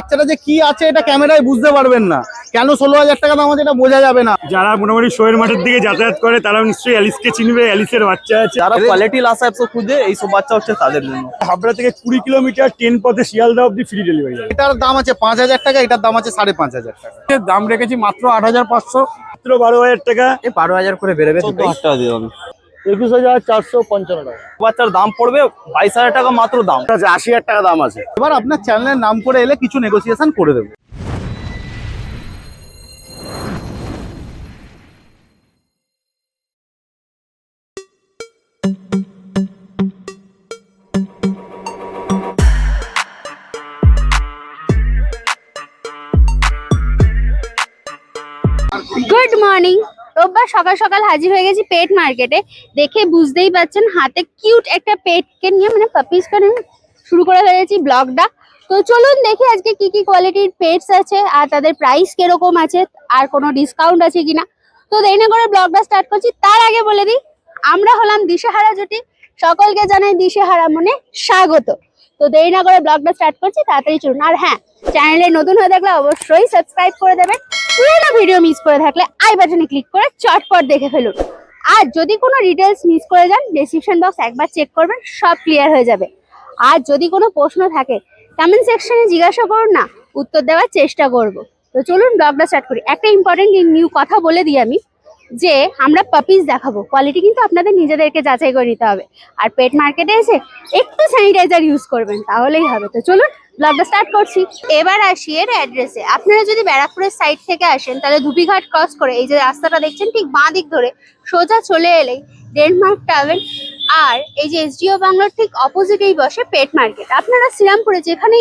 বাচ্চাটা যে কি আছে এটা ক্যামেরায় বুঝতে পারবেন না। কেন 16,000 টাকা দাম আছে এটা বোঝা যাবে না। যারা মোটামুটি শোয়ের মাঠের দিকে যাতায়াত করে তারা নিশ্চয়ই অ্যালিসকে চিনবে, অ্যালিসের বাচ্চা আছে। যারা কোয়ালিটি লাসা অ্যাপস খুঁজে এইসব বাচ্চা হচ্ছে তাদের জন্য। হাবড়া থেকে 20 কিলোমিটার ট্রেন পথে শিয়ালদা অব্দি ফ্রি ডেলিভারি। এটার দাম আছে 5,000 টাকা, এটার দাম আছে 5,500 টাকা। দাম রেখেছি মাত্র 8,500, মাত্র 12,000 টাকা। 12,000 করে বেরোবে, 14,000 টাকা দিয়ে দেবেন। 21,455 টাকা। বাচ্চার দাম পড়বে 22,000 টাকা মাত্র দাম। 80,000 টাকা দাম আছে। এবার আপনার চ্যানেলের নাম করে এলে কিছু নেগোসিয়েশন করে দেবো। Good morning. রোববার সকাল সকাল হাজির হয়ে গেছি পেট মার্কেটে। দেখে বুঝতেই পারছেন হাতে কিউট একটা পেটকে নিয়ে মানে পাপিসকে নিয়ে শুরু করে ফেলেছি ব্লগটা। তো চলুন দেখি আজকে কি কি কোয়ালিটির পেটস আছে আর তাদের প্রাইস কিরকম আছে আর কোনো ডিসকাউন্ট আছে কিনা। তো দেরি না করে ব্লগটা স্টার্ট করছি। তার আগে বলে দিই আমরা হলাম দিশেহারা জুটি, সকলকে জানাই দিশেহারা মনে স্বাগত। তো দেরি না করে ব্লগটা স্টার্ট করছি, তাড়াতাড়ি চলুন। আর হ্যাঁ, চ্যানেলে নতুন হয়ে থাকলে অবশ্যই সাবস্ক্রাইব করে দেবেন। পুরো ভিডিও মিস করে থাকলে আই বাটনে ক্লিক করে চটপট দেখে ফেলুন। আর যদি কোনো ডিটেলস মিস করে যান ডেসক্রিপশন বক্স একবার চেক করবেন, সব ক্লিয়ার হয়ে যাবে। আর যদি কোনো প্রশ্ন থাকে কমেন্ট সেকশনে জিজ্ঞাসা করুন না, উত্তর দেওয়ার চেষ্টা করব। তো চলুন ব্লগটা স্টার্ট করি। একটা ইম্পর্টেন্ট নিউ কথা বলে দিই আমি, যে আমরা পাপিস দেখাবো, কোয়ালিটি কিন্তু আপনাদের নিজেদেরকে যাচাই করে নিতে হবে। আর পেট মার্কেটে এসে একটু স্যানিটাইজার ইউজ করবেন, তাহলেই হবে। তো চলুন ব্লগটা স্টার্ট করছি। এবার আসি এর অ্যাড্রেসে। আপনারা যদি ব্যারাকপুরের সাইড থেকে আসেন তাহলে ধুপিঘাট ক্রস করে এই যে রাস্তাটা দেখছেন ঠিক বাঁ দিক ধরে সোজা চলে এলেই ডেনমার্ক ট্রাভেল আর এই যে এসডিও বাংলার ঠিক অপোজিটেই বসে পেট মার্কেট। আপনারা শ্রীরামপুরে যেখান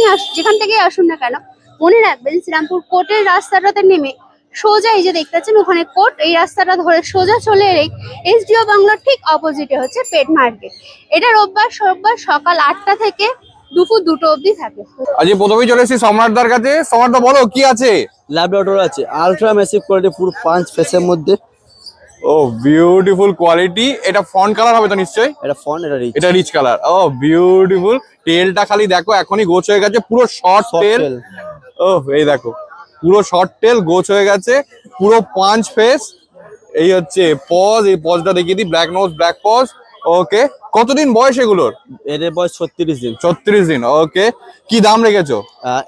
থেকেই আসুন না কেন মনে রাখবেন শ্রীরামপুর কোর্টের রাস্তাটাতে নেমে সোজা এই যে দেখতে পাচ্ছেন ওখানে কোর্ট, এই রাস্তাটা ধরে সোজা চলে এলেই এসডিও বাংলার ঠিক অপোজিটে হচ্ছে পেট মার্কেট। এটা রোববার সকাল 8টা থেকে দুপুর 2টো অবধি থাকে। আজ প্রথমেই চলে এসেছি সম্রাটদার কাছে। সম্রাটদা বলো কি আছে? ল্যাবরেটরি আছে, আলট্রা ম্যাসিভ কোয়ালিটি, পুরো 5 ফেসের মধ্যে। ও বিউটিফুল কোয়ালিটি। এটা ফন্ট কালার হবে তো নিশ্চয়ই? এটা ফন্ট, এটা রিচ কালার। ও বিউটিফুল। টেলটা খালি দেখো এখনই গোছ হয়ে গেছে, পুরো শর্ট টেল। ও এই দেখো পুরো শর্ট টেল গোছ হয়ে গেছে, পুরো 5 ফেস। এই হচ্ছে পজ, এই পজটা দেখিয়ে দিই, ব্ল্যাক নোজ ব্ল্যাক পজ। ওকে, কতদিন বয়স এগুলোর? এর বয়স 36 দিন। 36 দিন। ওকে, কি দাম রেখেছো?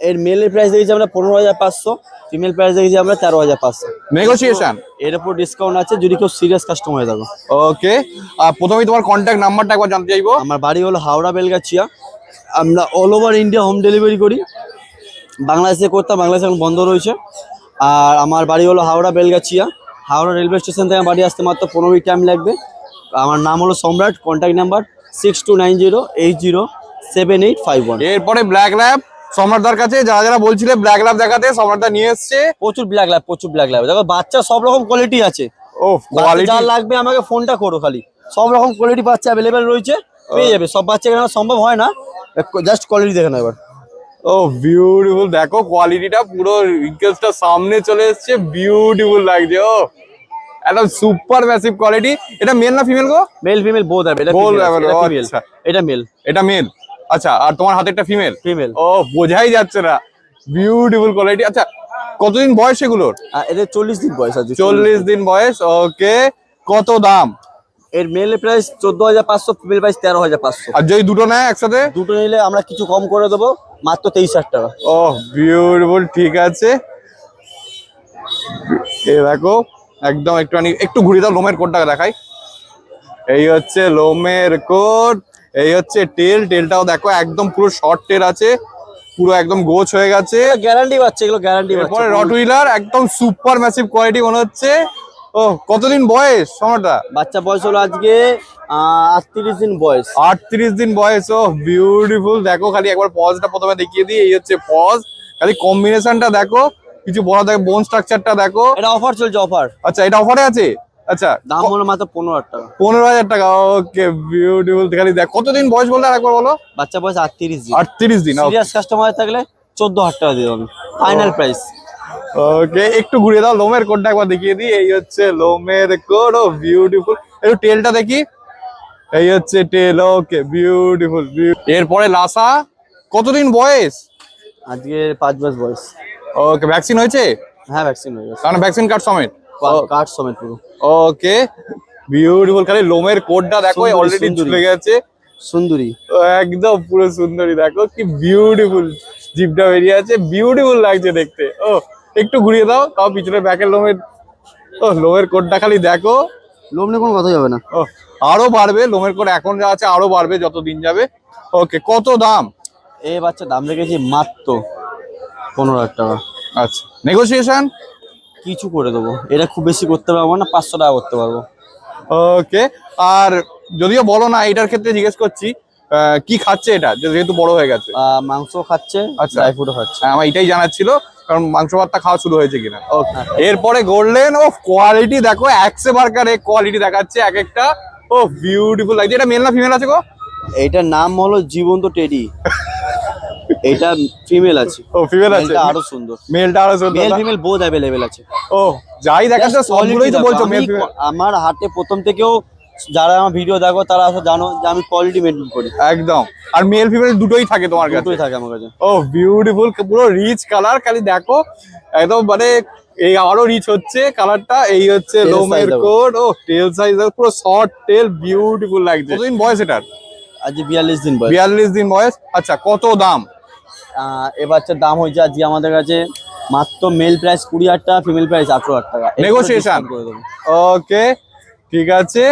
এর মেলের প্রাইস দেখেছি আমরা 15,500, ফিমেল প্রাইস দেখেছি আমরা 13,500। নেগোসিয়েশন এর উপর ডিসকাউন্ট আছে যদি কেউ সিরিয়াস কাস্টমার হয়ে থাকো। ওকে, আর প্রথমেই তোমার কন্ট্যাক্ট নাম্বারটা একবার জানতে চাইবো। আমার বাড়ি হলো হাওড়া বেলগাছিয়া। আমরা all over India home delivery করি। বাংলাদেশে করতাম, বাংলাদেশে এখন বন্ধ রয়েছে। আর আমার বাড়ি হলো হাওড়া বেলগাছিয়া। হাওড়া রেলওয়ে স্টেশন থেকে বাড়ি আসতে মাত্র 15 মিনিট টাইম লাগবে। আমার নাম হলো সম্রাট। Contact number 6290807851। এরপরে ব্ল্যাক ল্যাব সম্রাটদার কাছে। যারা বলছিলে ব্ল্যাক ল্যাব দেখাতে, সম্রাটদা নিয়ে এসছে প্রচুর ব্ল্যাক ল্যাব। দেখো বাচ্চা সব রকম কোয়ালিটি আছে। ও কোয়ালিটি যা লাগবে আমাকে ফোনটা করো খালি। সব রকম কোয়ালিটি বাচ্চা অ্যাভেলেবেল রয়েছে, পেয়ে যাবে। সব বাচ্চা কেনা সম্ভব হয় না, জাস্ট কোয়ালিটি দেখে নাও এবার। ও বিউটিফুল, দেখো কোয়ালিটিটা পুরো রিঙ্কেলসটা সামনে চলে এসছে, বিউটিফুল লাগছে। ও একদম সুপার ম্যাসিভ কোয়ালিটি। এটা মেল না ফিমেল গো? মেল ফিমেল বোথ হবে। এটা মেল। এটা মেল। আচ্ছা, আর তোমার হাতেরটা ফিমেল? ফিমেল। ও বোঝাই যাচ্ছে না, বিউটিফুল কোয়ালিটি। আচ্ছা, কতদিন বয়স এগুলোর? এদের 40 দিন বয়স আছে। 40 দিন বয়স। ওকে, কত দাম? এর মেল প্রাইস 14,500, ফিমেল প্রাইস 13,500। আর যদি দুটো নেয় একসাথে? দুটো নিলে আমরা কিছু কম করে দেবো, মাত্র 23,000 টাকা। ও বিউটিফুল, ঠিক আছে। এই দেখো একদম একটু ঘুরিয়ে দাও, লোমের কোটটা দেখাই। এই হচ্ছে লোমের কোট, এই হচ্ছে টেলটাও দেখো একদম পুরো শর্ট টেল আছে, পুরো একদম গোছ হয়ে গেছে। গ্যারান্টি পাচ্ছে, এগুলো গ্যারান্টি পাচ্ছে। এরপরে রটউইলার, একদম সুপার ম্যাসিভ কোয়ালিটি মনে হচ্ছে। ও কতদিন বয়স সময়টা? বাচ্চা বয়স হলো আজকে 38 দিন বয়স। 38 দিন বয়স। ও বিউটিফুল, দেখো খালি একবার পজটা প্রথমে দেখিয়ে দিই। এই হচ্ছে পজ, খালি কম্বিনেশনটা দেখো, কিছু বড় দেখো, বোন স্ট্রাকচারটা দেখো। এটা অফার চলছে, অফার। আচ্ছা, এটা অফারে আছে। আচ্ছা, দাম হলো মাত্র 15,000 টাকা। 15,000 টাকা। ওকে বিউটিফুল, খালি দেখ কতদিন বয়স বললে আরেকবার বলো। বাচ্চা বয়স 38 দিন। 38 দিন। সিরিয়াস কাস্টমার থাকলে 14,000 টাকা দিয়ে দেবেন, ফাইনাল প্রাইস। ওকে, একটু ঘুরিয়ে দাও, লোমের কোটটা একবার দেখিয়ে দিই। এই হচ্ছে লোমের কোট। ও বিউটিফুল, একটু টেলটা দেখি। এই হচ্ছে টেল। Okay beautiful. এরপরে লাসা, কতদিন বয়স? আজকে 5 মাস বয়স। ওকে, ভ্যাকসিন হয়েছে? হ্যাঁ ভ্যাকসিন হয়ে গেছে, কারণ ভ্যাকসিন কার্ড সমেত। কার্ড সমেত পুরো। ওকে, বিউটিফুল। খালি লোমের কোটটা দেখো সুন্দরী, অলরেডি সুন্দরী। ঝুলে গেছে। সুন্দরী একদম পুরো সুন্দরী, দেখো কি বিউটিফুল জিভটা বেরিয়ে আছে, বিউটিফুল লাগছে দেখতে। ও একটু ঘুরিয়ে দাও, তাও পিছনে ব্যাকের লোমের, ও লোমের কোটটা খালি দেখো। লোম নিয়ে কোনো কথা যাবে না। ও আরো বাড়বে লোমের কোট, এখন যা আছে আরো বাড়বে যত দিন যাবে। ওকে, কত দাম? এই বাচ্চা দাম রেখেছি মাত্র 15,000 টাকা। আচ্ছা, নেগোসিয়েশন কিছু করে দেবো, এটা খুব বেশি করতে পারবো না, 500 টাকা করতে পারবো। ওকে। আর যদিও বলো না, এটার ক্ষেত্রে জিজ্ঞেস করছি কি খাচ্ছে এটা, যেহেতু বড় হয়ে গেছে? মাংস খাচ্ছে, আচ্ছা। ড্রাই ফ্রুটও খাচ্ছে। আমার এটাই জানার ছিল, কারণ মাংস ভাতটা খাওয়া শুরু হয়েছে কিনা। ওকে, এরপরে গোল্ডেন। ও কোয়ালিটি দেখো, একশে বার্কার কোয়ালিটি দেখাচ্ছে এক একটা। ও বিউটিফুল লাগছে। এটা মেল না ফিমেল আছে গো? এইটার নাম হলো জীবন্ত টেডি। এটা ফিমেল আছে। ও ফিমেল আছে, মেলটা আরো সুন্দর। মেলটা আরো সুন্দর। মেল ফিমেল বোথ অ্যাভেলেবেল আছে। ও যাই দেখাচ্ছে Just সবগুলোই তো quality বলছো দেখো, মেল আমি ফিমেল। আমার হাতে প্রথম থেকেও যারা আমার ভিডিও দেখো তারা আসলে জানো যে আমি কোয়ালিটি মেনটেন করি। একদম। আর মেল ফিমেল দুটোই থাকে তোমার কাছে? দুটোই থাকে আমার কাছে। ও বিউটিফুল, পুরো রিচ কালার, খালি দেখো একদম মানে এই আরো রিচ হচ্ছে কালারটা। এই হচ্ছে Tail লোমের size দেখো। কোট। ও টেল সাইজ পুরো শর্ট টেল, বিউটিফুল লাগছে। কতদিন বয়স এটার? আজকে 42 দিন বয়স। 42 দিন বয়স। আচ্ছা, কত দাম? এ বাচ্চার দাম হয়েছে আজকে আমাদের কাছে মাত্র মেল প্রাইস 20,000 টাকা, ফিমেল প্রাইস 18,000 টাকা। Negotiation? করে দেবো। ওকে, ঠিক আছে।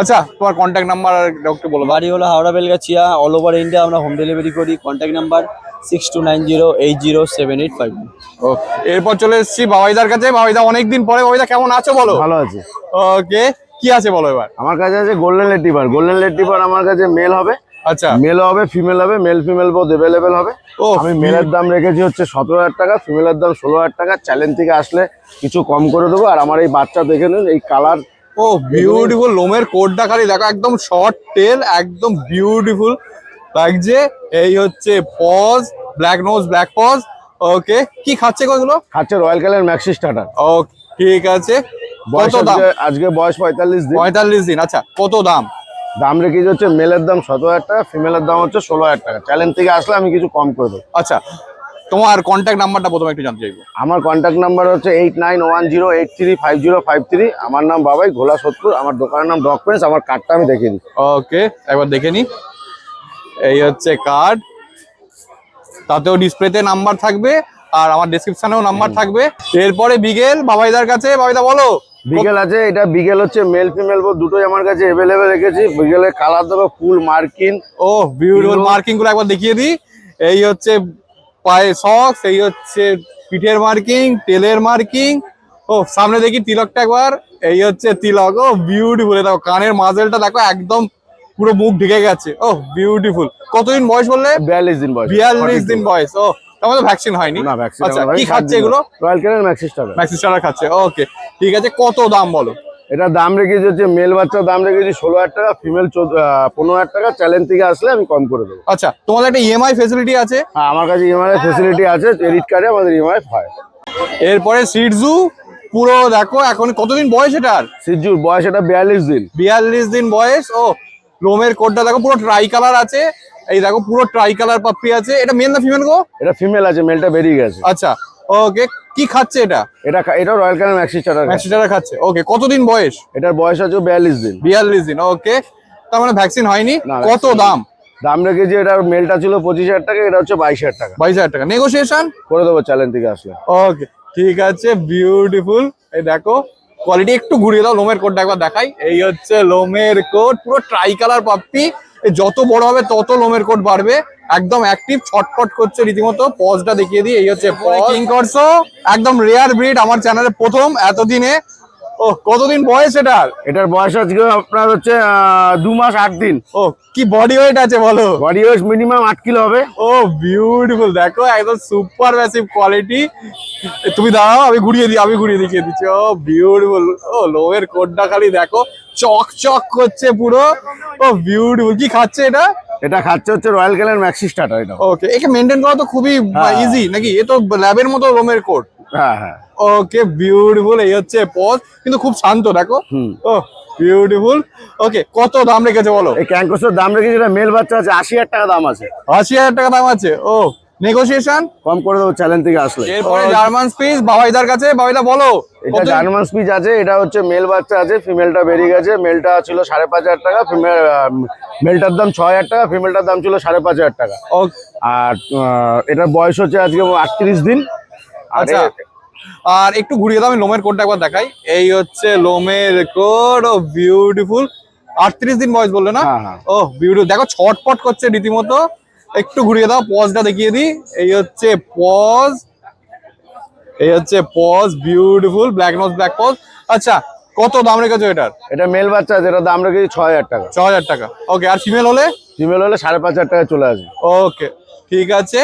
আচ্ছা, তোমার কন্ট্যাক্ট নাম্বার একটু বলো। বাড়ি হলো Howrah Belgachia, all over India আমরা হোম ডেলিভারি করি। Contact number 6290807851। ও এরপর চলে এসেছি বাবাইদার কাছে। বাবাইদা অনেকদিন পরে। বাবাইদা কেমন আছো বলো? ভালো আছে। ওকে, কি আছে বলো এবার? আমার কাছে আছে গোল্ডেন লেটিভার। গোল্ডেন লেটিভার আমার কাছে মেল হবে, আচ্ছা, মেল হবে, ফিমেল হবে, মেল ফিমেল বোথ অ্যাভেলেবেল হবে। ও আমি মেলের দাম রেখেছি হচ্ছে 17,000 টাকা, ফিমেলের দাম 16,000 টাকা। চ্যালেঞ্জ থেকে আসলে কিছু কম করে দেবো। আর আমার এই বাচ্চা দেখে নিন, এই কালার। ও বিউটিফুল লোমের কোটটা খালি দেখো, একদম শর্ট টেল, একদম বিউটিফুল লাগছে। এই হচ্ছে paws, black nose, black paws. Okay, কি খাচ্ছে এগুলো? খাচ্ছে রয়্যাল ক্যালের ম্যাক্সি স্টার্টার। ওকে, ঠিক আছে। বয়স কত দাম? আজকে বয়স 45 দিন। 45 দিন। আচ্ছা, কত দাম? দাম রেখেছি হচ্ছে মেলের দাম 17,000 টাকা, ফিমেলের দাম হচ্ছে 16,000 টাকা। চ্যালেঞ্জ থেকে আসলে আমি কিছু কম করে দেবো। আচ্ছা, তোমার কন্ট্যাক্ট নাম্বারটা প্রথমে একটু জানতে চাইবো। আমার কন্ট্যাক্ট নাম্বার হচ্ছে 8910835050। আমার নাম বাবাই, ঘোলা সোদপুর। আমার দোকানের নাম ডগ পেন্স। আমার কার্ডটা আমি দেখিয়ে দিই। ওকে, একবার দেখে নি। এই হচ্ছে কার্ড, তাতেও ডিসপ্লেতে নাম্বার থাকবে আর আমার ডেসক্রিপশনেও নাম্বার থাকবে। এরপরে বিগেল বাবাইদার কাছে। বাবাইদা বলো। বিগেল আছে, এটা বিগেল হচ্ছে মেল ফিমেল দুটোই আমার কাছে অ্যাভেলেবেল রেখেছি। বিগেলের কালার দেবো ফুল মার্কিং। ও বিউটিফুল, মার্কিং গুলো একবার দেখিয়ে দিই। এই হচ্ছে পায়ে সক্স, এই হচ্ছে পিঠের মার্কিং, টেলের মার্কিং। ও সামনে দেখি তিলকটা একবার। এই হচ্ছে তিলক। ও বিউটিফুল। দেখো কানের মাজেলটা দেখো, একদম পুরো মুখ ঢেকে গেছে। ও বিউটিফুল। কতদিন বয়স বললে? 42 দিন বয়স। 42 দিন বয়স। ও তার মধ্যে ভ্যাকসিন হয়নি? না, ভ্যাকসিন আচ্ছা, কি খাচ্ছে এগুলো? রয়্যাল ক্যালের ম্যাক্সি স্টার্টার। ম্যাক্সি স্টার খাচ্ছে। ওকে, ঠিক আছে। কত দাম বলো? এটা দাম রেখেছি হচ্ছে মেল বাচ্চার দাম রেখেছি 16,000 টাকা, ফিমেল 15,000 টাকা। চ্যালেঞ্জ থেকে আসলে আমি কম করে দেবো। আচ্ছা, তোমাদের একটা ইএমআই ফেসিলিটি আছে? হ্যাঁ, আমার কাছে ইএমআই ফেসিলিটি আছে। ক্রেডিট কার্ডে আমাদের ইএমআই হয়। এরপরে সিটজু পুরো দেখো, এখন কতদিন বয়স এটার? সিজুর বয়স এটা 42 দিন। 42 দিন বয়স। ও লোমের কোটটা দেখো, পুরো ট্রাই কালার আছে। এই দেখো, পুরো ট্রাই কালার পাপ্পি আছে। এটা মেল না ফিমেল গো? এটা ফিমেল আছে, মেলটা বেরিয়ে গেছে। আচ্ছা, ওকে। কি খাচ্ছে এটা? এটা রয়্যাল ক্যালের ম্যাক্সি স্টার্টার। ম্যাক্সি স্টার খাচ্ছে। ওকে, কতদিন বয়স? এটার বয়স আছে 42 দিন। 42 দিন। ওকে, তার মানে ভ্যাকসিন হয়নি। না, কত vaccine দাম? দাম রেখেছি, এটার মেলটা ছিল 25,000 টাকা, এটা হচ্ছে 22,000 টাকা। 22,000 টাকা। নেগোসিয়েশন করে দেবো চ্যালেঞ্জ থেকে আসলে। ওকে, ঠিক আছে। বিউটিফুল। এই দেখো কোয়ালিটি, একটু ঘুরিয়ে দাও লোমের কোটটা একবার দেখাই। এই হচ্ছে লোমের কোট, পুরো ট্রাই কালার পাপ্পি। যত বড় হবে তত লোমের কোট বাড়বে। একদম অ্যাক্টিভ, ছটফট করছে রীতিমতো। পজটা দেখিয়ে দিই। এই হচ্ছে কিং করসো, একদম রেয়ার ব্রিড আমার চ্যানেলে প্রথম এতদিনে। ও কতদিন বয়স এটার? এটার বয়স আজকে আপনার হচ্ছে 2 মাস 8 দিন। ও কি বডি ওয়েট আছে বলো? বডি ওয়েট মিনিমাম 8 কিলো হবে। ও বিউটিফুল, দেখো একদম সুপার ম্যাসিভ কোয়ালিটি। তুমি দাঁড়াও, আমি ঘুরিয়ে দেখিয়ে দিচ্ছি। ও বিউটিফুল। ও লোয়ের কোটটা খালি দেখো, চক চক করছে পুরো। ও বিউটিফুল। কি খাচ্ছে এটা? এটা খাচ্ছে হচ্ছে রয়্যাল ক্যালের ম্যাক্সি স্টার্টার। এটা ওকে, একে মেনটেন করা তো খুবই হ্যাঁ। ইজি নাকি? এ তো ল্যাবের মতো লোমের কোট। হ্যাঁ হ্যাঁ। Okay beautiful. এই হচ্ছে পজ, কিন্তু খুব শান্ত দেখো। হুম। ও বিউটিফুল। ওকে, কত দাম রেখেছে বলো? এই ক্যাঙ্কোসের দাম রেখেছি, এটা মেল বাচ্চা আছে, 80,000 টাকা দাম আছে। 80,000 টাকা দাম আছে। ও, নেগোসিয়েশন কম করে দেবো চ্যালেঞ্জ থেকে আসলে। এরপরে জার্মান স্পিচ বাবাইদার কাছে, বাবাইদা বলো। এটা জার্মান স্পিচ আছে, এটা হচ্ছে মেল বাচ্চা আছে, ফিমেলটা বেরিয়ে গেছে। মেলটা ছিল 5,500 টাকা, মেলটার দাম 6,000 টাকা, ফিমেলটার দাম ছিল 5,500 টাকা। আর এটার বয়স হচ্ছে আজকে 38 দিন। আচ্ছা, আর একটু ঘুরিয়ে দাও, আমি লোমের কোডটা একবার দেখাই। এই হচ্ছে লোমের কোড। ও বিউটিফুল। 38 দিন বয়স বললে না? হ্যাঁ। ও বিউটিফুল, দেখো ছটপট করছে রীতিমতো। একটু ঘুরিয়ে দাও, পজটা দেখিয়ে দিই। এই হচ্ছে পজ, এই হচ্ছে paws, beautiful black nose black paws. আচ্ছা, কত দাম রেখেছো এটার? এটা মেল বাচ্চা আছে, এটার দাম রেখেছি 6,000 টাকা। 6,000 টাকা। ওকে, আর ফিমেল হলে? ফিমেল হলে 5,500 টাকা চলে আসবে। ওকে, ঠিক আছে।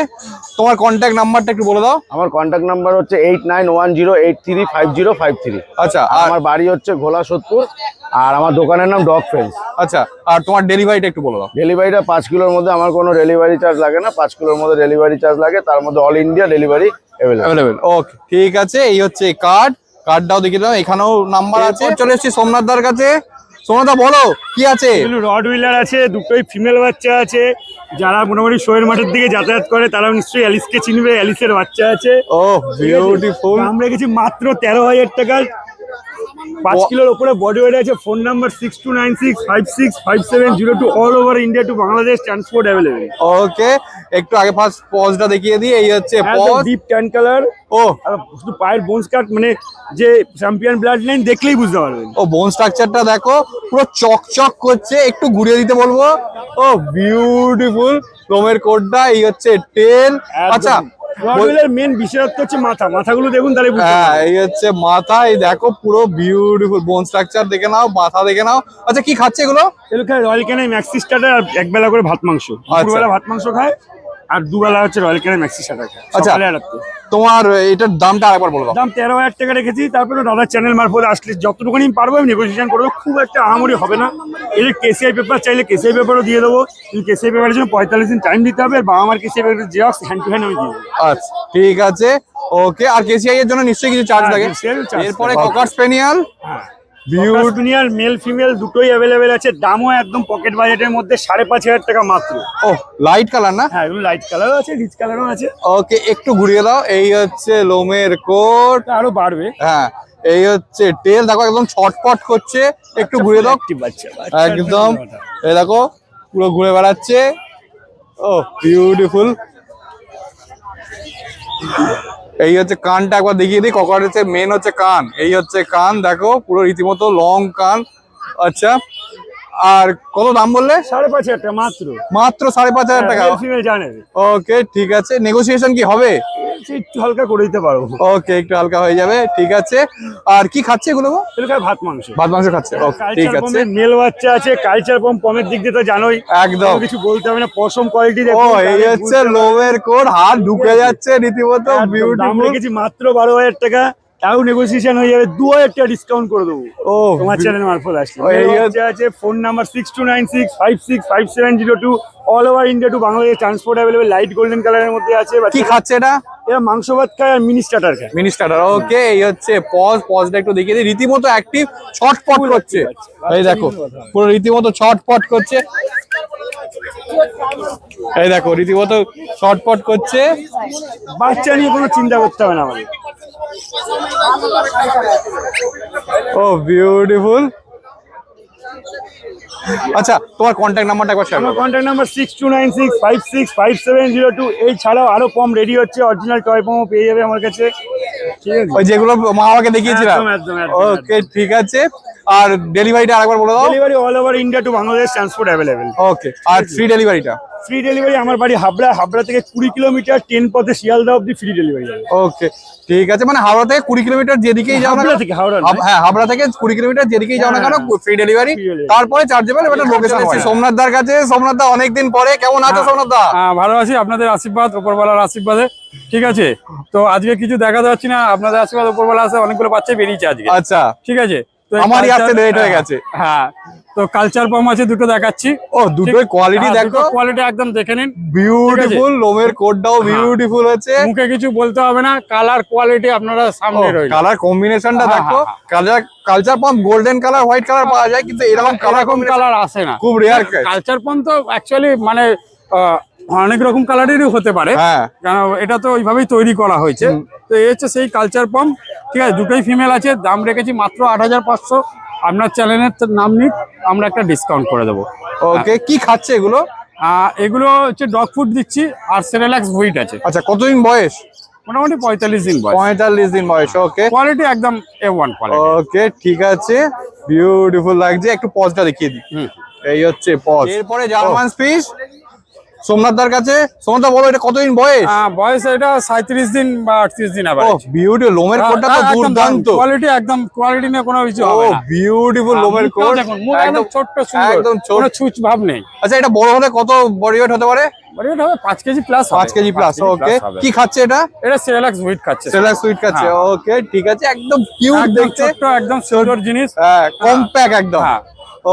তোমার কন্ট্যাক্ট নাম্বারটা একটু বলে দাও। আমার কন্ট্যাক্ট নাম্বার হচ্ছে 8910835053। আচ্ছা, আর আমার বাড়ি হচ্ছে ঘোলা সোদপুর, আর আমার দোকানের নাম ডগ ফ্রেন্ডস। আচ্ছা, আর তোমার ডেলিভারিটা একটু বলে দাও। ডেলিভারিটা 5 কিলোর মধ্যে, আমার কোনো ডেলিভারি চার্জ লাগে না। 5 কিলোর মধ্যে ডেলিভারি চার্জ লাগে, তার মধ্যে অল ইন্ডিয়া ডেলিভারি অ্যাভেলেবেল। ওকে, ঠিক আছে। এই হচ্ছে কার্ডটাও দেখিয়ে দাও, এখানেও নাম্বার আছে। চলে এসেছি সোমনাথদার কাছে। সোমনাথদা বলো কি আছে? রড হুইলার আছে, দুটোই ফিমেল বাচ্চা আছে। যারা মোটামুটি শোয়ের মাঠের দিকে যাতায়াত করে তারা নিশ্চয়ই অ্যালিসকে চিনবে। অ্যালিসের বাচ্চা আছে। ও বিউটিফুল। দাম রেখেছি মাত্র 13,000 টাকা। 5 কিলোর উপরে বডি ওয়েট আছে। Phone number 6296565702। All over India to Bangladesh transport available. Okay, একটু আগে ফার্স্ট পজটা দেখিয়ে দিই। এই হচ্ছে পজ, ডিপ ট্যান কালার। ও আর শুধু পায়ের বোনস কাট, মানে যে চ্যাম্পিয়ন ব্লাড লাইন দেখলেই বুঝতে পারবেন। ও বোন স্ট্রাকচারটা দেখো, পুরো চকচক করছে। একটু ঘুরিয়ে দিতে বলবো। ও বিউটিফুল লোমের কোটটা। এই হচ্ছে টেল। আচ্ছা, মেন বিশেষত্ব হচ্ছে মাথাগুলো দেখুন, তাহলে বুঝতে হ্যাঁ, পারবেন। এই হচ্ছে মাথা। এই দেখো পুরো বিউটিফুল বোন স্ট্রাকচার দেখে নাও, মাথা দেখে নাও। আচ্ছা, কি খাচ্ছে এগুলো? এগুলো খায় রয়্যাল ক্যানাই ম্যাক্সি স্টার্টার, আর একবেলা করে ভাত মাংস। দুপুরবেলা ভাত মাংস খায়, আর দুবেলা হচ্ছে রয়্যাল ক্যানাই ম্যাক্সি স্টার্টার খায়। আচ্ছা, সকালে আর রাত্রে। তোমার এটার দামটা আরেকবার বলো দাও। দাম 13,000 টাকা রেখেছি। তারপরে দাদার চ্যানেল মারফত আসলে যতটুকুনি পারবো আমি নেগোসিয়েশন করবো। খুব একটা আহামরি হবে না। এই যে কেসিআই পেপার চাইলে কেসিআই পেপারও দিয়ে দেবো, কিন্তু কেসিআই পেপারের জন্য 45 দিন টাইম দিতে হবে। আর বাবা আমার কেসিআই পেপারের জেরক্স হ্যান্ড টু হ্যান্ড আমি দিয়ে দেবো। আচ্ছা, ঠিক আছে। ওকে, আর কেসিআই এর জন্য নিশ্চয়ই কিছু চার্জ হ্যাঁ, লাগে। KCI এর charge এরপরে লাগে। ককার স্পেনিয়াল, বিউটিফুল মেল ফিমেল দুটোই অ্যাভেলেবেল আছে। দামও একদম পকেট বাজেটের মধ্যে, 5,500 টাকা মাত্র। ও লাইট কালার না? হ্যাঁ, এগুলো লাইট কালারও আছে, রিচ কালারও আছে। ওকে, একটু ঘুরিয়ে দাও। এই হচ্ছে লোমের কোট। আরো বাড়বে। হ্যাঁ, এই হচ্ছে টেল, দেখো একদম ছটপট করছে। একটু ঘুরিয়ে দাও। একদম, এই দেখো পুরো ঘুরে বেড়াচ্ছে। ও বিউটিফুল। এই হচ্ছে কানটা একবার দেখিয়ে দিই। ককারের মেন হচ্ছে কান। এই হচ্ছে কান, দেখো পুরো রীতিমতো লং কান। আচ্ছা, আর কত দাম বললে? 5,500 টাকা মাত্র। মাত্র 5,500 টাকা। ফিমেল জানেন। ওকে, ঠিক আছে। নেগোসিয়েশন কি হবে? একটু হালকা করে দিতে পারবো। ওকে, একটু হালকা হয়ে যাবে। ঠিক আছে। আর কি খাচ্ছে এগুলো? এগুলো খায় ভাত মাংস। ভাত মাংস খাচ্ছে। ওকে, ঠিক আছে। মেল বাচ্চা আছে। কালচার পমের দিক দিয়ে তো জানোই, একদম কিছু বলতে হবে না। পশম কোয়ালিটি ও এই হচ্ছে লোমের কোট, হাত ঢুকে যাচ্ছে রীতিমতো। দাম বিউটিফুল। রেখেছি মাত্র 12,000 টাকা। তাও নেগোসিয়েশন হয়ে যাবে। 2,000 টাকা ডিসকাউন্ট করে দেবো ও তোমার চ্যানেল মারফত আসলে। এই আছে phone number 6296565702। All over India to Bangladesh transport available. Light golden কালারের মধ্যে আছে। কি খাচ্ছে এটা? এরা মাংস ভাত খায় আর মিনি স্টার্টার খায়। Mini starter. ওকে, এই হচ্ছে পজটা একটু দেখিয়ে দিই। রীতিমতো অ্যাক্টিভ, ছটপট করছে। এই দেখো পুরো রীতিমতো ছটপট করছে। এই দেখো রীতিমতো ছটপট করছে। বাচ্চা নিয়ে কোনো চিন্তা করতে হবে না আমাদের। ও বিউটিফুল। আচ্ছা, তোমার কন্ট্যাক্ট নাম্বারটা একবার শেয়ার আমার করো। Contact number 6296565702। এই ছাড়াও আরো পম রেডি হচ্ছে। অরিজিনাল টয় পমও পেয়ে যাবে আমার কাছে। ঠিক আছে, ওই যেগুলো মা বাবাকে দেখিয়েছিলাম। একদম। ওকে, ঠিক আছে। আর ডেলিভারিটা আরেকবার বলে দাও। Delivery all over India to Bangladesh transport available. Okay, আর ফ্রি ডেলিভারিটা? ফ্রি ডেলিভারি আমার বাড়ি হাবড়া থেকে 20 কিলোমিটার, ট্রেন পথে শিয়ালদা অব্দি ফ্রি ডেলিভারি যাবে। ওকে, ঠিক আছে। মানে হাওড়া থেকে 20 কিলোমিটার যেদিকেই যাও না হাবড়া কেন- থেকে, হাওড়া নয়। হ্যাঁ, হাবড়া থেকে 20 কিলোমিটার যেদিকেই যাও না কেন ফ্রি ডেলিভারি। Free delivery। তারপরে চার্জেবল এবার লোকেশন আছে সোমনাথ দার কাছে। সোমনাথ দা অনেকদিন পরে, কেমন আছো সোমনাথ দা? ভালো আছি, আপনাদের আশীর্বাদ, উপরওয়ালার আশীর্বাদে। ঠিক আছে, তো আজকে কিছু দেখা যাচ্ছে না, আপনাদের আশীর্বাদ উপরওয়ালা আছে, অনেকগুলো বাচ্চা বেরিয়েছে আজকে। আচ্ছা, ঠিক আছে, তো এই আমারই আসতে culture- লেট হয়ে গেছে। হ্যাঁ, তো কালচার পাম্প আছে দুটো দেখাচ্ছি। ও দুটোই কোয়ালিটি দেখো, কোয়ালিটি একদম দেখে নিন। বিউটিফুল, লোমের কোটটাও বিউটিফুল হচ্ছে। মুখে কিছু বলতে হবে না, কালার কোয়ালিটি আপনারা সামনে রয়েছে। কালার কম্বিনেশনটা হ্যাঁ, দেখো, হ্যাঁ, culture pump golden colour, white colour পাওয়া যায়, কিন্তু এরকম কালার এরকম কালার আসে না, খুব রেয়ার। কালচার পাম্প তো অ্যাকচুয়ালি মানে অনেক রকম কালারেরই হতে পারে, হ্যাঁ, কারণ এটা তো ওইভাবেই তৈরি করা হয়েছে। তো এই হচ্ছে সেই কালচার পাম্প, ঠিক আছে, দুটোই ফিমেল আছে, দাম রেখেছি মাত্র 8,500। আপনার চ্যানেলের নাম নিক, আমরা একটা ডিসকাউন্ট করে দেবো। ওকে, কি খাচ্ছে এগুলো? এগুলো হচ্ছে ডগ ফুড দিচ্ছি, আর সেরেলাক্স হুইট আছে। আচ্ছা, কতদিন বয়স? মোটামুটি 45 দিন বয়স। 45 দিন বয়স। ওকে কোয়ালিটি একদম A1 কোয়ালিটি। ওকে, ঠিক আছে, বিউটিফুল লাগছে। একটু পজটা দেখিয়ে দিই। এই হচ্ছে পজ। এরপরে জার্মান স্পিচ সোমনাথদার কাছে। সোমনাথদা বলো, এটা কতদিন বয়স? বয়স এটা 37 দিন বা 38 দিন ও average। বিউটিফুল, লোমের কোটটা তো দুর্দান্ত। কোয়ালিটি একদম, কোয়ালিটি নিয়ে কোনো কিছু হবে না। বিউটিফুল লোমের মুখটাও কোট, দেখুন, মুখ একদম ছোট্ট সুন্দর, একদম ছোট। কোনো ছুঁচ ভাব নেই। আচ্ছা, এটা বড় হলে কত বডি ওয়েট হতে পারে? বডি ওয়েট হবে 5 KG plus. 5 KG plus. Okay, কি খাচ্ছে এটা? এটা সেরেলাক্স হুইট খাচ্ছে। সেলার সুইট খাচ্ছে। হ্যাঁ। ওকে, ঠিক আছে, একদম কিউট একদম দেখতে। ছোট্ট, একদম সুন্দর জিনিস। হ্যাঁ, কম্প্যাক্ট একদম। হ্যাঁ।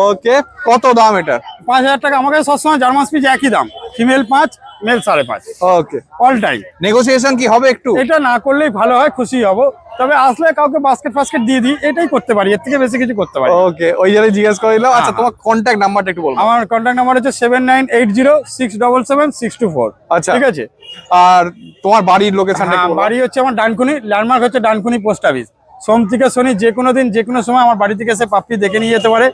ওকে, কত দাম এটা? 5,000 টাকা। আমাকে সবসময় জার্মান স্পিচ একই দাম, ফিমেল 5, মেল 5.5, ওকে, অল টাইম। নেগোসিয়েশন কি হবে একটু? এটা না করলেই ভালো হয়, খুশি হব। তবে আসলে কাউকে বাস্কেট ফাস্কেট দিয়ে দিই, এটাই করতে পারি, এর থেকে বেশি কিছু করতে পারি না। ওকে, ওই জন্য জিজ্ঞেস করে দিলাম। আচ্ছা, হ্যাঁ। তোমার কন্ট্যাক্ট নাম্বারটা একটু বলবো। আমার কন্ট্যাক্ট নাম্বার হচ্ছে 7980677624। আচ্ছা, ঠিক আছে। আর তোমার বাড়ির লোকেশনটা হ্যাঁ, একটু বলো। বাড়ি হচ্ছে আমার ডানকুনি, ল্যান্ডমার্ক হচ্ছে ডানকুনি পোস্ট অফিস। সোম থেকে শনি যে কোনো দিন যে কোনো সময় আমার বাড়ি থেকে এসে পাপ্পি দেখে নিয়ে যেতে পারে,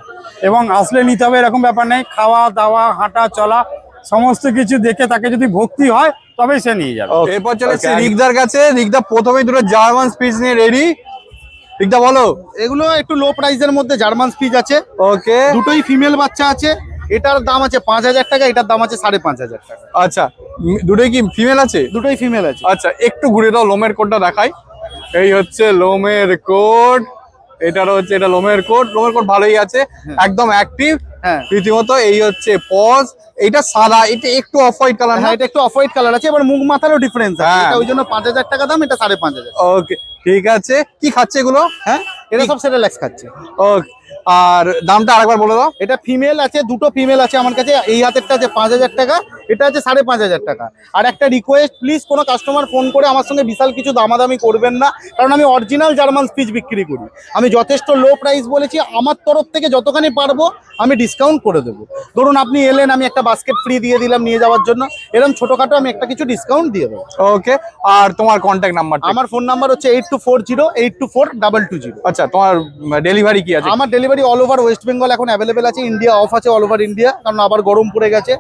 এবং আসলে নিতে হবে এরকম ব্যাপার নেই। খাওয়া দাওয়া, হাঁটা চলা সমস্ত কিছু দেখে তাকে যদি ভক্তি হয় তবেই সে নিয়ে যাবে। এরপর চলে এসেছি রিকদার কাছে। রিকদা প্রথমেই দুটো জার্মান স্পিচ নিয়ে রেডি। রিকদা বলো। এগুলো একটু লো প্রাইসের মধ্যে জার্মান স্পিচ আছে, ওকে, দুটোই ফিমেল বাচ্চা আছে। এটার দাম আছে 5,000 টাকা, এটার দাম আছে 5,500 টাকা। আচ্ছা, দুটোই কি ফিমেল আছে? দুটোই ফিমেল আছে। আচ্ছা, একটু ঘুরে দাও, লোমের কোটটা দেখাই। এই হচ্ছে লোমের কোট, এটারও হচ্ছে, এটা লোমের কোট। লোমের কোট ভালোই আছে, একদম অ্যাক্টিভ। হ্যাঁ রীতিমতো। এই হচ্ছে পজ, এটা সাদা, এটা একটু অফ হোয়াইট কালার না? হ্যাঁ, এটা একটু অফ হোয়াইট কালার আছে, এবার মুখ মাথারও ডিফারেন্স আছে। হ্যাঁ। এটা ওই জন্য 5,000 টাকা দাম, এটা 5,500। ওকে, ঠিক আছে। কি খাচ্ছে এগুলো? হ্যাঁ, এটা সব সেরেলাক্স খাচ্ছে। ওকে, আর দামটা আরেকবার বলে দাও। এটা ফিমেল আছে, দুটো ফিমেল আছে আমার কাছে। এই হাতেরটা আছে 5,000 টাকা, এটা আছে 5,500 টাকা। আর একটা রিকোয়েস্ট, প্লিজ কোনো কাস্টমার ফোন করে আমার সঙ্গে বিশাল কিছু দামাদামি করবেন না, কারণ আমি অরিজিনাল জার্মান স্পিচ বিক্রি করি। আমি যথেষ্ট লো প্রাইস বলেছি, আমার তরফ থেকে যতখানি পারবো আমি ডিসকাউন্ট করে দেবো। ধরুন আপনি এলেন, আমি একটা বাস্কেট ফ্রি দিয়ে দিলাম নিয়ে যাওয়ার জন্য, এরকম ছোটখাটো আমি একটা কিছু ডিসকাউন্ট দিয়ে দেবো। ওকে, আর তোমার কন্ট্যাক্ট নাম্বারটা? আমার ফোন নাম্বার হচ্ছে 8240824220। আচ্ছা, তোমার ডেলিভারি কি আছে? আমার delivery all over West Bengal এখন অ্যাভেলেবেল আছে, ইন্ডিয়া অফ আছে, অল ওভার ইন্ডিয়া, কারণ আবার গরম পড়ে গেছে।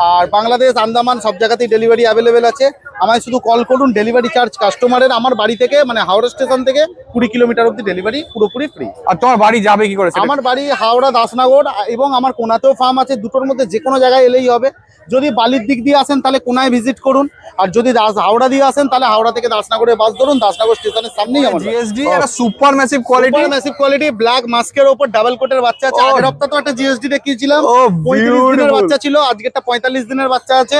আর বাংলাদেশ, আন্দামান সব জায়গাতেই ডেলিভারি অ্যাভেলেবেল আছে। আমায় শুধু কল করুন, ডেলিভারি চার্জ কাস্টমারের। আমার বাড়ি থেকে মানে হাওড়া স্টেশন থেকে 20 কিলোমিটার অব্দি ডেলিভারি পুরোপুরি ফ্রি। আর তোমার বাড়ি যাবে কি করে? আমার বাড়ি হাওড়া দাসনগর, এবং আমার কোনাতেও ফার্ম আছে। দুটোর মধ্যে যে কোনো জায়গায় এলেই হবে। যদি বালির দিক দিয়ে আসেন তাহলে কোনায় ভিজিট করুন, আর যদি হাওড়া দিয়ে আসেন তাহলে হাওড়া থেকে দাসনগরে বাস ধরুন, দাসনগর স্টেশনের সামনেই আমার জিএসডি, একটা super massive quality. Massive quality, black মাস্কের উপর ডাবল কোটের বাচ্চা আছে। Oh. আগের সপ্তাহে তো একটা জিএসডি দেখিয়েছিলাম, Oh, 35 দিনের beautiful. বাচ্চা ছিল, আজকেরটা 45 দিনের বাচ্চা আছে।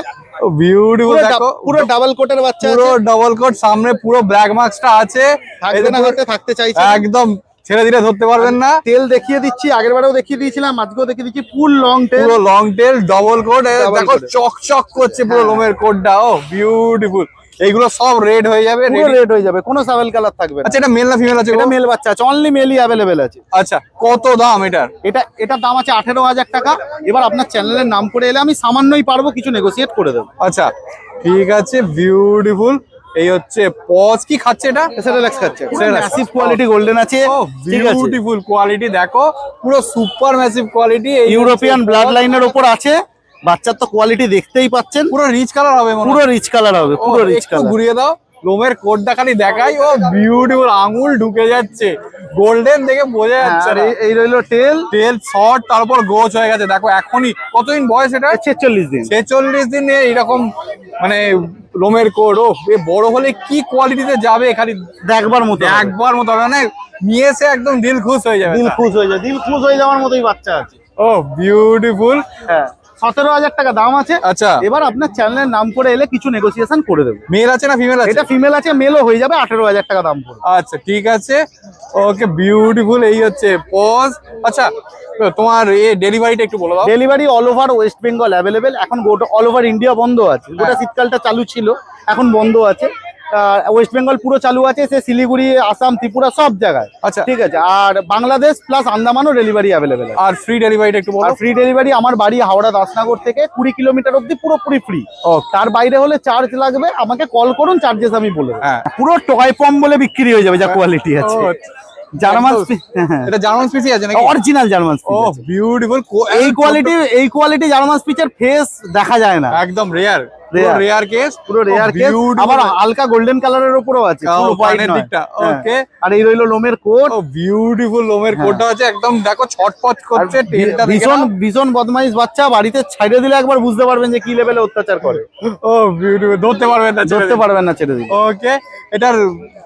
বিউটিফুল, দেখো পুরো ডাবল কোটের বাচ্চা পুরো আছে। ডাবল কোট, সামনে পুরো ব্ল্যাক মার্কসটা আছে। থাকবে না হাতে, থাকতে চাইছে। একদম ছেড়ে দিলে ধরতে পারবেন না। তেল দেখিয়ে দিচ্ছি, আগের বারেও দেখিয়ে দিয়েছিলাম, আজকেও দেখিয়ে দিচ্ছি। ফুল লং টেল, পুরো long tail, double coat, Double দেখো coat। চকচক করছে পুরো হ্যাঁ। লোমের কোটটা। ও বিউটিফুল। এইগুলো সব রেড হয়ে যাবে। পুরো ready? রেড হয়ে যাবে, কোনো সাবেল কালার থাকবে না। আচ্ছা, এটা মেল না ফিমেল আছে? এটা মেল বাচ্চা আছে, অনলি মেলই অ্যাভেলেবেল আছে। আচ্ছা, কত দাম এটার? এটার দাম আছে 18,000 টাকা। এবার আপনার চ্যানেলের নাম করে এলে আমি সামান্যই পারবো কিছু নেগোসিয়েট করে দেবো। আচ্ছা, ঠিক আছে, বিউটিফুল। এই হচ্ছে পজ, কি খাচ্ছে এটা? সেরেলাক্স খাচ্ছে, Cerelac। ম্যাসিভ কোয়ালিটি গোল্ডেন আছে। ও ঠিক আছে, বিউটিফুল কোয়ালিটি, দেখো পুরো super massive quality. European blood লাইনের ওপর আছে। বাচ্চার তো কোয়ালিটি দেখতেই পাচ্ছেন, পুরো রিচ কালার হবে মনে হয়। পুরো রিচ কালার হবে, পুরো ও, রিচ একটু কালার। ঘুরিয়ে দাও, লোমের কোটটা খালি দেখাই। ও বিউটিফুল, আঙুল ঢুকে যাচ্ছে, গোল্ডেন দেখে বোঝা যাচ্ছে আর না। এই রইলো টেল, তেল শর্ট, তারপর গোছ হয়ে গেছে। দেখো এখনই কতদিন বয়স এটা? 46 দিন। 46 দিনে এইরকম মানে লোমের কোট। ও এ বড় হলে কি কোয়ালিটিতে যাবে খালি দেখবার মতো হবে। একবার মতো হবে, মানে নিয়ে এসে একদম দিল খুশ হয়ে যাবে। দিল খুশ হয়ে যায়, দিল খুশ হয়ে যাওয়ার মতোই বাচ্চা আছে। ও বিউটিফুল। হ্যাঁ, 17,000 টাকা দাম আছে। আচ্ছা এবার আপনার চ্যানেলের নাম করে এলে কিছু নেগোসিয়েশন করে দেবো। মেল আছে না ফিমেল আছে? এটা ফিমেল আছে, মেলও হয়ে যাবে, 18,000 টাকা দাম পড়বে। আচ্ছা ঠিক আছে, ওকে বিউটিফুল। এই হচ্ছে পজ। আচ্ছা তোমার ডেলিভারিটা একটু বলে দাও। Delivery all over West Bengal available. এখন গোটা অল ওভার ইন্ডিয়া বন্ধ আছে, গোটা শীতকালটা চালু ছিল, এখন বন্ধ আছে। ওয়েস্ট বেঙ্গল পুরো চালু আছে, সে শিলিগুড়ি, আসাম, ত্রিপুরা সব জায়গায়। আচ্ছা ঠিক আছে, আর বাংলাদেশ প্লাস আন্দামানও ডেলিভারি অ্যাভেলেবেল আছে। আর ফ্রি ডেলিভারিটা একটু বলো। আর ফ্রি ডেলিভারি আমার বাড়ি হাওড়া দাসনগর থেকে 20 কিলোমিটার অবধি পুরোপুরি ফ্রি। তার বাইরে হলে চার্জ লাগবে, আমাকে কল করুন, চার্জেস আমি বলে দেবো। হ্যাঁ। পুরো টয় পম বলে বিক্রি হয়ে যাবে, যা কোয়ালিটি আছে। ও, জার্মান এটা জার্মান স্পিচই আছে নাকি? অরিজিনাল জার্মান ও বিউটিফুল। এই কোয়ালিটি জার্মান স্পিচের ফেস দেখা যায় না, একদম রেয়ার, Rare. রেয়ার কেস, পুরো রেয়ার কেস। আবার হালকা গোল্ডেন কালারের উপরও আছে, পুরো হোয়াইট নয়। দিকটা। হ্যাঁ। ওকে, আর এই রইলো লোমের কোট। ও বিউটিফুল লোমের কোটটা আছে, একদম দেখো ছটপট করছে। টেলটা দেখে ভীষণ নাও। ভীষণ বদমাইশ বাচ্চা, বাড়িতে ছাইড়ে দিলে একবার বুঝতে পারবেন যে কি লেভেলে অত্যাচার করে। ও বিউটিফুল, ধরতে পারবেন না, ধরতে পারবেন না ছেড়ে দিলে। ওকে, এটার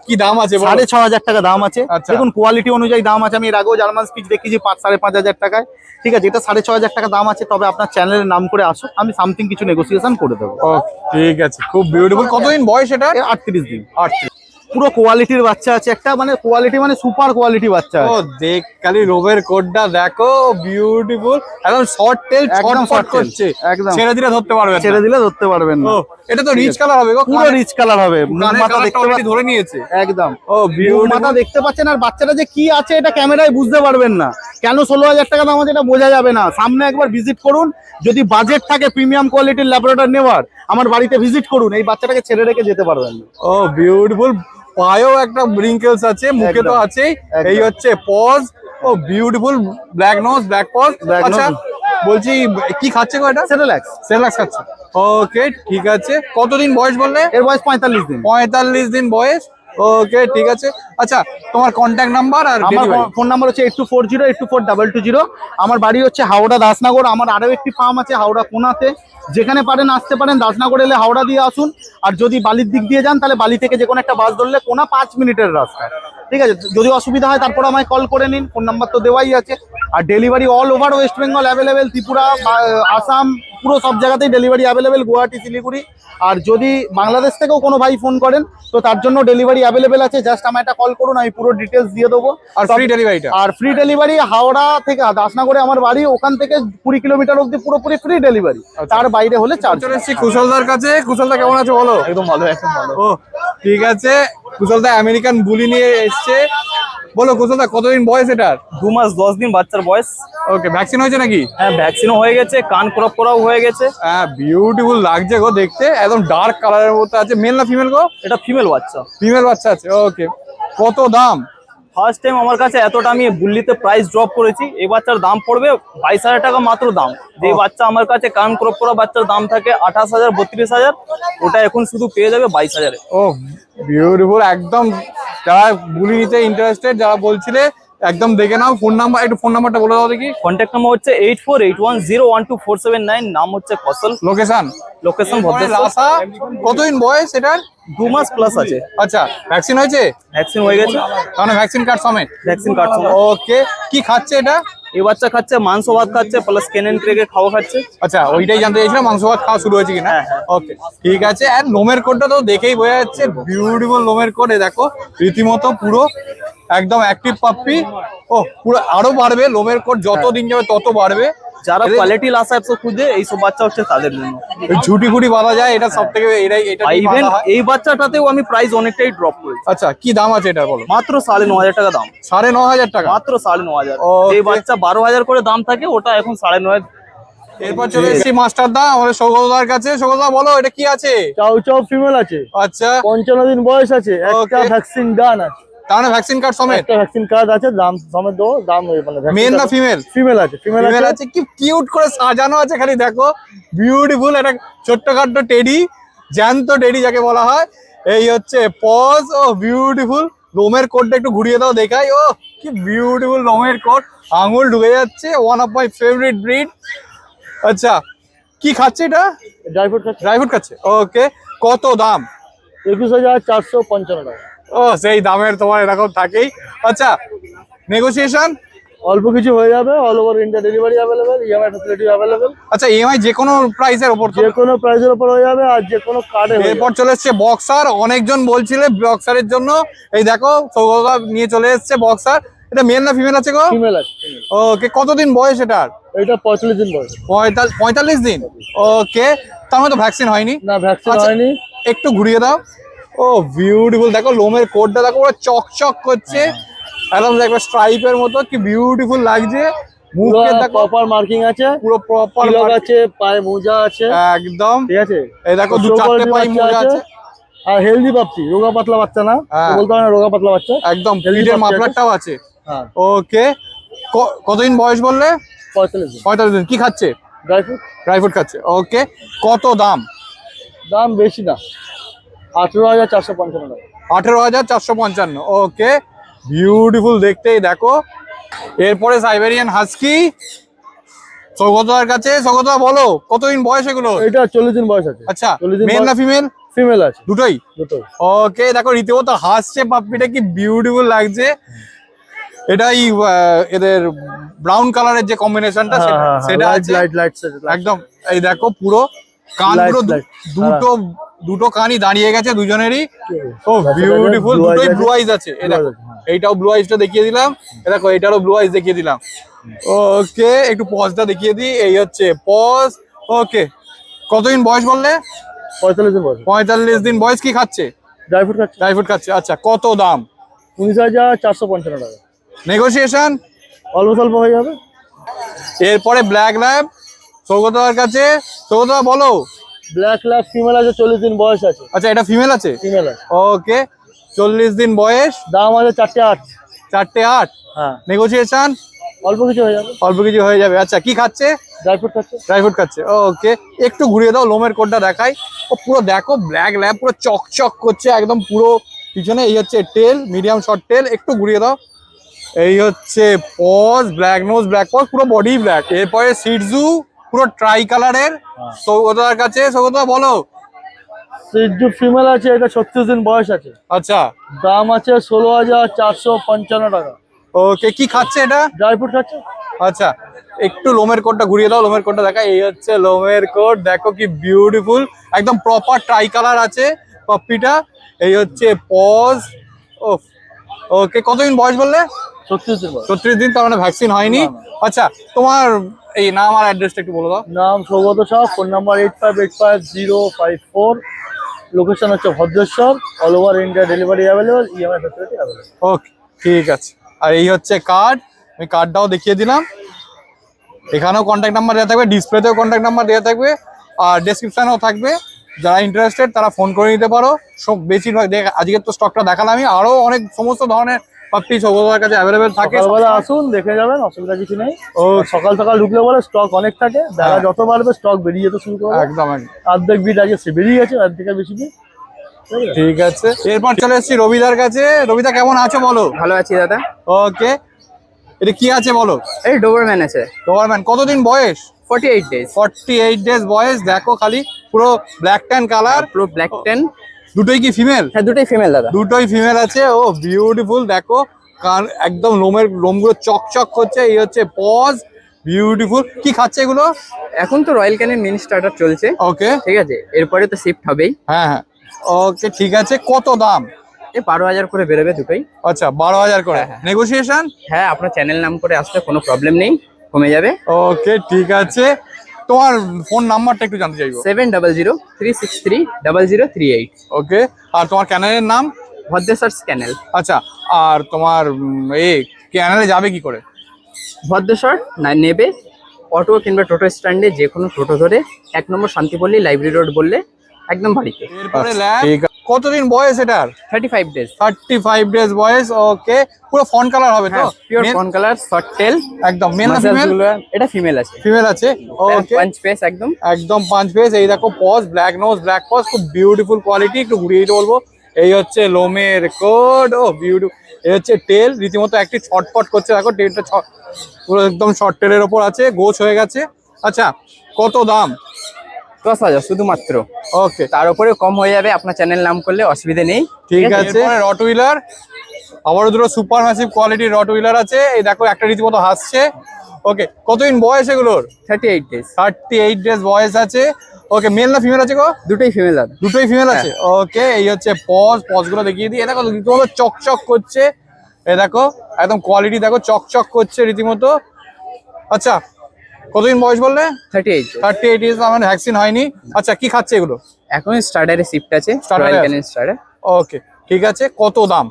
কি দাম আছে বলো? 6,500 টাকা দাম আছে। আচ্ছা। দেখুন কোয়ালিটি অনুযায়ী দাম আছে। আমি এর আগেও জার্মান স্পিচ দেখিয়েছি 5,500 টাকায়। ঠিক আছে, এটা 6,500 টাকা দাম আছে। তবে আপনার চ্যানেলের নাম করে আসুন, আমি সামথিং কিছু নেগোসিয়েশন করে দেবো। ও ঠিক আছে, খুব বিউটিফুল। কতদিন বয়স এটা? 38 দিন। 38। পুরো কোয়ালিটির বাচ্চা আছে একটা, মানে কোয়ালিটি মানে সুপার কোয়ালিটি বাচ্চা ও আছে। দেখ খালি রোবের কোটটা দেখো, বিউটিফুল, একদম শর্ট টেল, একদম ছটপট short tail, করছে। একদম। ছেড়ে দিলে ধরতে পারবেন না। ছেড়ে দিলে ধরতে পারবেন না। ও এটা তো রিচ কালার হবে গো, পুরো রিচ কালার হবে। মুখ কানের মাথা কালারটা দেখতে already পাচ্ছেন, ধরে নিয়েছে। একদম। ও মুখ বিউটিফুল। মাথা দেখতে পাচ্ছেন। আর বাচ্চাটা যে কি আছে এটা ক্যামেরায় বুঝতে পারবেন না। কেন 16,000 টাকা দাম আছে এটা বোঝা যাবে না। সামনে একবার ভিজিট করুন, যদি বাজেট থাকে প্রিমিয়াম কোয়ালিটির ল্যাবরেটর নেওয়ার, আমার বাড়িতে ভিজিট করুন, এই বাচ্চাটাকে ছেড়ে রেখে যেতে পারবেন না। ও বিউটিফুল। পায়েও একটা রিঙ্কেলস আছে, মুখে তো একদম, আছেই। একদম। এই হচ্ছে পজ। ও beautiful, black nose, black paws. Black আচ্ছা nose। বলছি কি খাচ্ছে গো এটা? সেরেল্যাক্স। সেরেলাক্স খাচ্ছে। ওকে ঠিক আছে। কতদিন বয়স বললে? এর বয়স 45 দিন। 45 দিন বয়স। ওকে ঠিক আছে। আচ্ছা তোমার কন্ট্যাক্ট নাম্বার আর আমার delivery? ফোন নাম্বার হচ্ছে 8240 আমার বাড়ি হচ্ছে হাওড়া দাসনগর। আমার আরো একটি ফার্ম আছে হাওড়া কোনাতে। যেখানে পারেন আসতে পারেন, দাসনগর এলে হাওড়া দিয়ে আসুন। আর যদি বালির দিক দিয়ে যান তাহলে বালি থেকে যে কোনো একটা বাস ধরলে কোনা 5 মিনিটের রাস্তা। ঠিক আছে, যদি অসুবিধা হয় তারপর আমায় কল করে নিন, ফোন নাম্বার তো দেওয়াই আছে। আর delivery all over West Bengal available, Tripura, Assam, পুরো সব জায়গাতেই ডেলিভারি অ্যাভেলেবেল, গুয়াহাটি, শিলিগুড়ি। আর যদি বাংলাদেশ থেকেও কোনো ভাই ফোন করেন তো তার জন্য ডেলিভারি অ্যাভেলেবেল আছে। জাস্ট আমায় একটা কল করুন, আমি পুরো ডিটেলস দিয়ে দেবো। আর ফ্রি ডেলিভারিটা? আর ফ্রি ডেলিভারি হাওড়া থেকে দাসনগরে আমার বাড়ি, ওখান থেকে 20 কিলোমিটার অবধি পুরোপুরি ফ্রি ডেলিভারি। তার বাইরে হলে চার্জ। চলে এসেছি কুশলদার কাছে। কুশলদা কেমন আছে বলো? একদম ভালো, একদম ভালো। ও ঠিক আছে। কুশলদা আমেরিকান বুলি নিয়ে এসছে। বলো কুশলদা কতদিন বয়স এটার? 2 মাস 10 দিন বাচ্চার বয়স। ওকে, ভ্যাকসিন হয়েছে নাকি? হ্যাঁ, ভ্যাকসিনও হয়ে গেছে, কান ক্রপ করাও হয়ে গেছে। হ্যাঁ বিউটিফুল লাগছে গো দেখতে, একদম ডার্ক কালারের মধ্যে আছে। মেল না ফিমেল গো? এটা ফিমেল বাচ্চা। ফিমেল বাচ্চা আছে। ওকে, কত দাম? ফার্স্ট টাইম আমার কাছে এতটা আমি বুল্লিতে প্রাইস ড্রপ করেছি। এই বাচ্চার দাম পড়বে 22,000 টাকা মাত্র দাম। যে বাচ্চা আমার কাছে কান ক্রপ করা বাচ্চার দাম থাকে 28,000 32,000, ওটা এখন শুধু পেয়ে যাবে 22,000 এ। ও বিউটিফুল। একদম যারা বুলি নিতে ইন্টারেস্টেড, যারা বলছিলে একদম দেখে নাও। ফোন নাম্বার, একটু ফোন নাম্বারটা বলে দাও দেখি। কন্ট্যাক্ট নাম্বার হচ্ছে 8481012479। নাম হচ্ছে ফসল, লোকেশন? লোকেশন ভদ্রেশ্বর। লাসা। কতদিন বয়স এটার? 2 মাস প্লাস আছে। আচ্ছা, ভ্যাকসিন হয়েছে? ভ্যাকসিন হয়ে গেছে, তাহলে ভ্যাকসিন কার্ড সমেত? Vaccine card. ওকে, কি খাচ্ছে এটা? এই বাচ্চা খাচ্ছে মাংস ভাত খাচ্ছে, প্লাস কেনেন ক্রেকের খাওয়া খাচ্ছে। আচ্ছা, ওইটাই জানতে চাইছিলাম, মাংস ভাত খাওয়া শুরু হয়েছে কিনা। হ্যাঁ, হ্যাঁ। ওকে ঠিক আছে। আর লোমের কোটটা তো দেখেই বোঝা যাচ্ছে, বিউটিফুল লোমের কোট। দেখো রীতিমতো পুরো একদম অ্যাক্টিভ পাপ্পি। ও পুরো আরো বাড়বে, লোমের কোট যত দিন যাবে তত বাড়বে। যারা কোয়ালিটি লাসা অ্যাপস খুঁজে এইসব বাচ্চা হচ্ছে তাদের জন্য। ওই ঝুটি ফুটি বাঁধা যায়, এটা সব থেকে এটা ইভেন এই বাচ্চাটাতেও আমি প্রাইস অনেকটাই ড্রপ করেছি। আচ্ছা, কি দাম আছে এটা বলো? মাত্র 9,500 টাকা দাম। 9,500 টাকা? মাত্র 9,500। Okay. এই বাচ্চা 12,000 করে দাম থাকে, ওটা এখন 9,500। এরপর চলে এসেছি মাস্টার দা, আমাদের সৌগতদার কাছে। সৌগতদা বলো এটা কি আছে? চাউ চাউ ফিমেল আছে, আচ্ছা 55 দিন বয়স আছে, একটা Okay. ভ্যাকসিন ডান আছে, তাহলে ভ্যাকসিন কার্ড সমেত? একটা ভ্যাকসিন কার্ড আছে, দাম সমেত দেবো। দাম মানে মেল না ফিমেল? ফিমেল আছে, ফিমেল ফিমেল আছে। আছে। কি কিউট করে সাজানো আছে, খালি দেখো বিউটিফুল। একটা ছোট্টখাট্ট টেডি, জ্যান্ত টেডি যাকে বলা হয়। এই হচ্ছে পজ। ও বিউটিফুল। লোমের কোটটা একটু ঘুরিয়ে দাও দেখাই। ও কি বিউটিফুল লোমের কোট, আঙুল ঢুকে যাচ্ছে। One of my favourite breed. আচ্ছা, কি খাচ্ছে এটা? ড্রাই ফ্রুট আছে, ড্রাই ফ্রুট খাচ্ছে। ওকে, কত দাম? 21,455 টাকা। ও সেই দামের তোমার এরকম থাকেই। আচ্ছা, নেগোসিয়েশন? অল্প কিছু হয়ে যাবে, all over India delivery available, EMI facility available, আচ্ছা ইএমআই যে কোনো প্রাইসের ওপর তো? যে কোনো প্রাইসের উপর হয়ে যাবে আর যে কোনো কার্ডে হয়ে এরপর চলে এসছে বক্সার, অনেকজন বলছিলে বক্সারের জন্য, এই দেখো সৌগতা নিয়ে চলে এসছে বক্সার। এটা মেল না ফিমেল আছে গো? ফিমেল আছে। ওকে, কতদিন বয়স এটার? এটা 45 দিন বয়স। 45 দিন। ওকে, তার মধ্যে ভ্যাকসিন হয়নি? না, ভ্যাকসিন আচ্ছা, হয়নি। একটু ঘুরিয়ে দাও। ও বিউটিফুল, দেখো লোমের কোটটা দেখো পুরো চকচক করছে, একদম দেখো স্ট্রাইপের মতো, কি বিউটিফুল লাগছে। মুখে দেখো প্রপার মার্কিং আছে, পুরো প্রপার তিলক আছে, পায়ে মোজা আছে, একদম। ঠিক আছে। এই দেখো দু Show চারটে quality পাই বাচ্চা মোজা আছে, আর হেলদি পাচ্ছি, রোগা পাতলা বাচ্চা না, হ্যাঁ। বলতে হয় না রোগা পাতলা বাচ্চা। একদম Healthy পিঠের বাচ্চা আছে। মাফলারটাও আছে। হ্যাঁ, ওকে, কতদিন বয়স বললে? 45 দিন। 45 দিন। কি খাচ্ছে? Dry fruit. ড্রাই ফ্রুট খাচ্ছে। ওকে, কত দাম? দাম বেশি না, 18,455 টাকা। 18,455। ওকে, বিউটিফুল দেখতেই দেখো। এরপরে সাইবেরিয়ান হাস্কি সৌগতার কাছে। সৌগতা বলো কতদিন বয়স এগুলো? এটা 40 দিন বয়স আছে। আচ্ছা, 40 দিন মেল না ফিমেল? ফিমেল আছে, দুটোই। দুটোই। ওকে, দেখো রীতিমতো হাসছে পাপ্পিটা, কি বিউটিফুল লাগছে। এটাই এদের ব্রাউন কালারের যে কম্বিনেশনটা সেটা আছে লাইট একদম। এই দেখো পুরো কান Light, পুরো light. দুটো কানই দাঁড়িয়ে গেছে দুজনেরই। ও বিউটিফুল, blue eyes দুটোই আছে। ব্লু আইজ আছে। এই দেখো, হ্যাঁ। এইটাও ব্লু আইজটা দেখিয়ে দিলাম, এই দেখো এটারও ব্লু আইজ দেখিয়ে দিলাম। ওকে, একটু পজটা দেখিয়ে দিই, এই হচ্ছে পজ। ওকে, কতদিন বয়স বললে? 45 দিন বয়স। 45 দিন বয়স। কি খাচ্ছে? ড্রাই ফ্রুট খাচ্ছে। ড্রাই ফ্রুট খাচ্ছে। আচ্ছা, কত দাম? 19,455 টাকা। নেগোসিয়েশন অল্প স্বল্প হয়ে যাবে। এরপরে ব্ল্যাক ল্যাব সৌগতার কাছে। সৌগতা বলো। ব্ল্যাক ল্যাব ফিমেল আছে, 40 দিন বয়স আছে। আচ্ছা, এটা ফিমেল আছে? ফিমেল আছে। ওকে, 40 দিন বয়স, দাম আছে 4,800। 4,800। হ্যাঁ, নেগোসিয়েশন অল্প কিছু হয়ে যাবে। অল্প কিছু হয়ে যাবে। আচ্ছা, কি খাচ্ছে? ড্রাই ফ্রুট খাচ্ছে। ড্রাই ফ্রুট খাচ্ছে। ওকে, একটু ঘুরিয়ে দাও, লোমের কোটটা দেখাই। ও পুরো দেখো ব্ল্যাক ল্যাব পুরো চকচক করছে একদম পুরো পিছনে। এই হচ্ছে টেল, মিডিয়াম শর্ট টেল, একটু ঘুরিয়ে দাও। এই হচ্ছে paws, black nose, black paws, পুরো বডি ব্ল্যাক। এরপরে সিটজু পুরো ট্রাই কালারের সৌগতার কাছে। সৌগতা বলো। সিজু ফিমেল আছে, এটা 36 দিন বয়স আছে। আচ্ছা, দাম আছে 16,455 টাকা। ওকে, কি খাচ্ছে এটা? ড্রাই ফ্রুট খাচ্ছে। আচ্ছা, একটু লোমের কোটটা ঘুরিয়ে দাও, লোমের কোটটা দেখা। এই হচ্ছে লোমের কোট, দেখো কি বিউটিফুল, একদম প্রপার ট্রাই কালার আছে পপ্পিটা। এই হচ্ছে পজ। ওকে, কতদিন বয়স বললে? 36 দিন বয়স। 36 দিন, তার মানে ভ্যাকসিন হয়নি। আচ্ছা, তোমার এই নাম আর অ্যাড্রেসটা একটু বলে দাও। নাম Saugata Shah, phone number 8585054054। Location হচ্ছে Bhadreswar, all over India delivery available, EMI facility available. Okay, ঠিক আছে। আর এই হচ্ছে কার্ড, আমি কার্ডটাও দেখিয়ে দিলাম। এখানেও কন্ট্যাক্ট নাম্বার দেওয়া থাকবে, ডিসপ্লেতেও কন্ট্যাক্ট নাম্বার দেওয়া থাকবে, আর ডেসক্রিপশনেও থাকবে। যারা ইন্টারেস্টেড তারা ফোন করে নিতে পারো। সব বেশিরভাগ আজকে তো স্টকটা দেখালামই, আরো অনেক সমস্ত ধরনের পাপ্পি সৌগতার কাছে অ্যাভেলেবেল থাকে। সকালবেলা আসুন, দেখে যাবেন, অসুবিধা কিছু নেই। ও সকাল সকাল ঢুকলে বলে স্টক অনেক থাকে, যারা হ্যাঁ। যত বাড়বে স্টক বেরিয়ে যেতে শুরু করবে। একদম একদম, অর্ধেক বিট আগে সে বেরিয়ে গেছে, আর থেকে বেশি বিট। ঠিক আছে। এরপর চলে এসেছি রবিদার কাছে। রবিদা কেমন আছো বলো? ভালো আছি দাদা। ওকে, এটা কি আছে বলো? এই ডোবারম্যান আছে, গভর্নমেন্ট। কতদিন বয়স? 48 ডেজ। 48 ডেজ বয়স। দেখো খালি পুরো ব্ল্যাক ট্যান কালার। পুরো ব্ল্যাক টেন। দুটোই কি ফিমেল? হ্যাঁ, দুটোই ফিমেল দাদা। দুটোই ফিমেল আছে। ও বিউটিফুল, দেখো কান একদম লোমগুলো চকচক করছে। এই হচ্ছে পজ, বিউটিফুল। কি খাচ্ছে এগুলো? এখন তো রয়্যাল ক্যানের মিনি স্টার্টার চলছে, ওকে, ঠিক আছে, এরপরে তো শিফট হবেই। হ্যাঁ হ্যাঁ, ওকে, ঠিক আছে। কত দাম? এই 12,000 করে বেরোবে দুটোই। আচ্ছা, 12,000 করে। হ্যাঁ। নেগোসিয়েশন? হ্যাঁ, আপনার চ্যানেল নাম করে আসলে কোনো প্রবলেম নেই, কমে যাবে। ওকে, ঠিক আছে। তোমার ফোন নাম্বারটা একটু জানতে চাইবো। 7003630038। ওকে, আর তোমার চ্যানেলের নাম? ভদ্রেশ্বর ক্যানেল। আচ্ছা, আর তোমার চ্যানেলে যাবে কি করে? ভদ্রেশ্বর না নেবে অটো কিংবা টোটো স্ট্যান্ডে যে কোনো টোটো ধরে 1 নম্বর শান্তিপল্লী লাইব্রেরি রোড বললে একদম বাড়িতে। এরপরে ল্যাব। ঠিক আছে। কতদিন বয়স এটার? 35 ডেজ। 35 ডেজ বয়স। ওকে, পুরো ফন কালার হবে তো? Pure Male- fawn colour, short tail, একদম মেল না ফিমেল? এটা ফিমেল আছে। ফিমেল আছে। ওকে, পাঞ্চ ফেস একদম। একদম 5 ফেস। এই দেখো paws, black nose, black paws, খুব বিউটিফুল কোয়ালিটি। একটু ঘুরিয়ে দিতে বলবো। এই হচ্ছে লোমের কোড। ও বিউটিফুল। এই হচ্ছে টেল, রীতিমতো একটি ছটফট করছে। দেখো টেলটা পুরো একদম শর্ট টেলের ওপর আছে, গোছ হয়ে গেছে। আচ্ছা, কত দাম? 10,000 শুধুমাত্র। ওকে, তার উপরে কম হয়ে যাবে আপনার চ্যানেল নাম করলে, অসুবিধা নেই। ঠিক আছে। রট হুইলার আবারও দুটো সুপার ম্যাসিভ কোয়ালিটির রট হুইলার আছে, এই দেখো একটা রীতিমতো হাসছে। ওকে, কতদিন বয়স এগুলোর? 38 ডেজ। 38 ডেজ বয়স আছে। ওকে, মেল না ফিমেল আছে গো? দুটোই ফিমেল আছে। দুটোই ফিমেল আছে। ওকে, এই হচ্ছে পজ গুলো দেখিয়ে দিই। এ দেখো রীতিমতো চকচক করছে, এ দেখো একদম কোয়ালিটি দেখো, চকচক করছে রীতিমতো। আচ্ছা, কতদিন বয়স বললে? 38 ডেজ। 38 ইয়ার্স, মানে ভ্যাকসিন হয়নি। আচ্ছা, কি খাচ্ছে এগুলো? এখন স্টার্টারে শিফট আছে, Starter রয়্যাল আছে? Canin starter. ওকে, ঠিক আছে। কত দাম?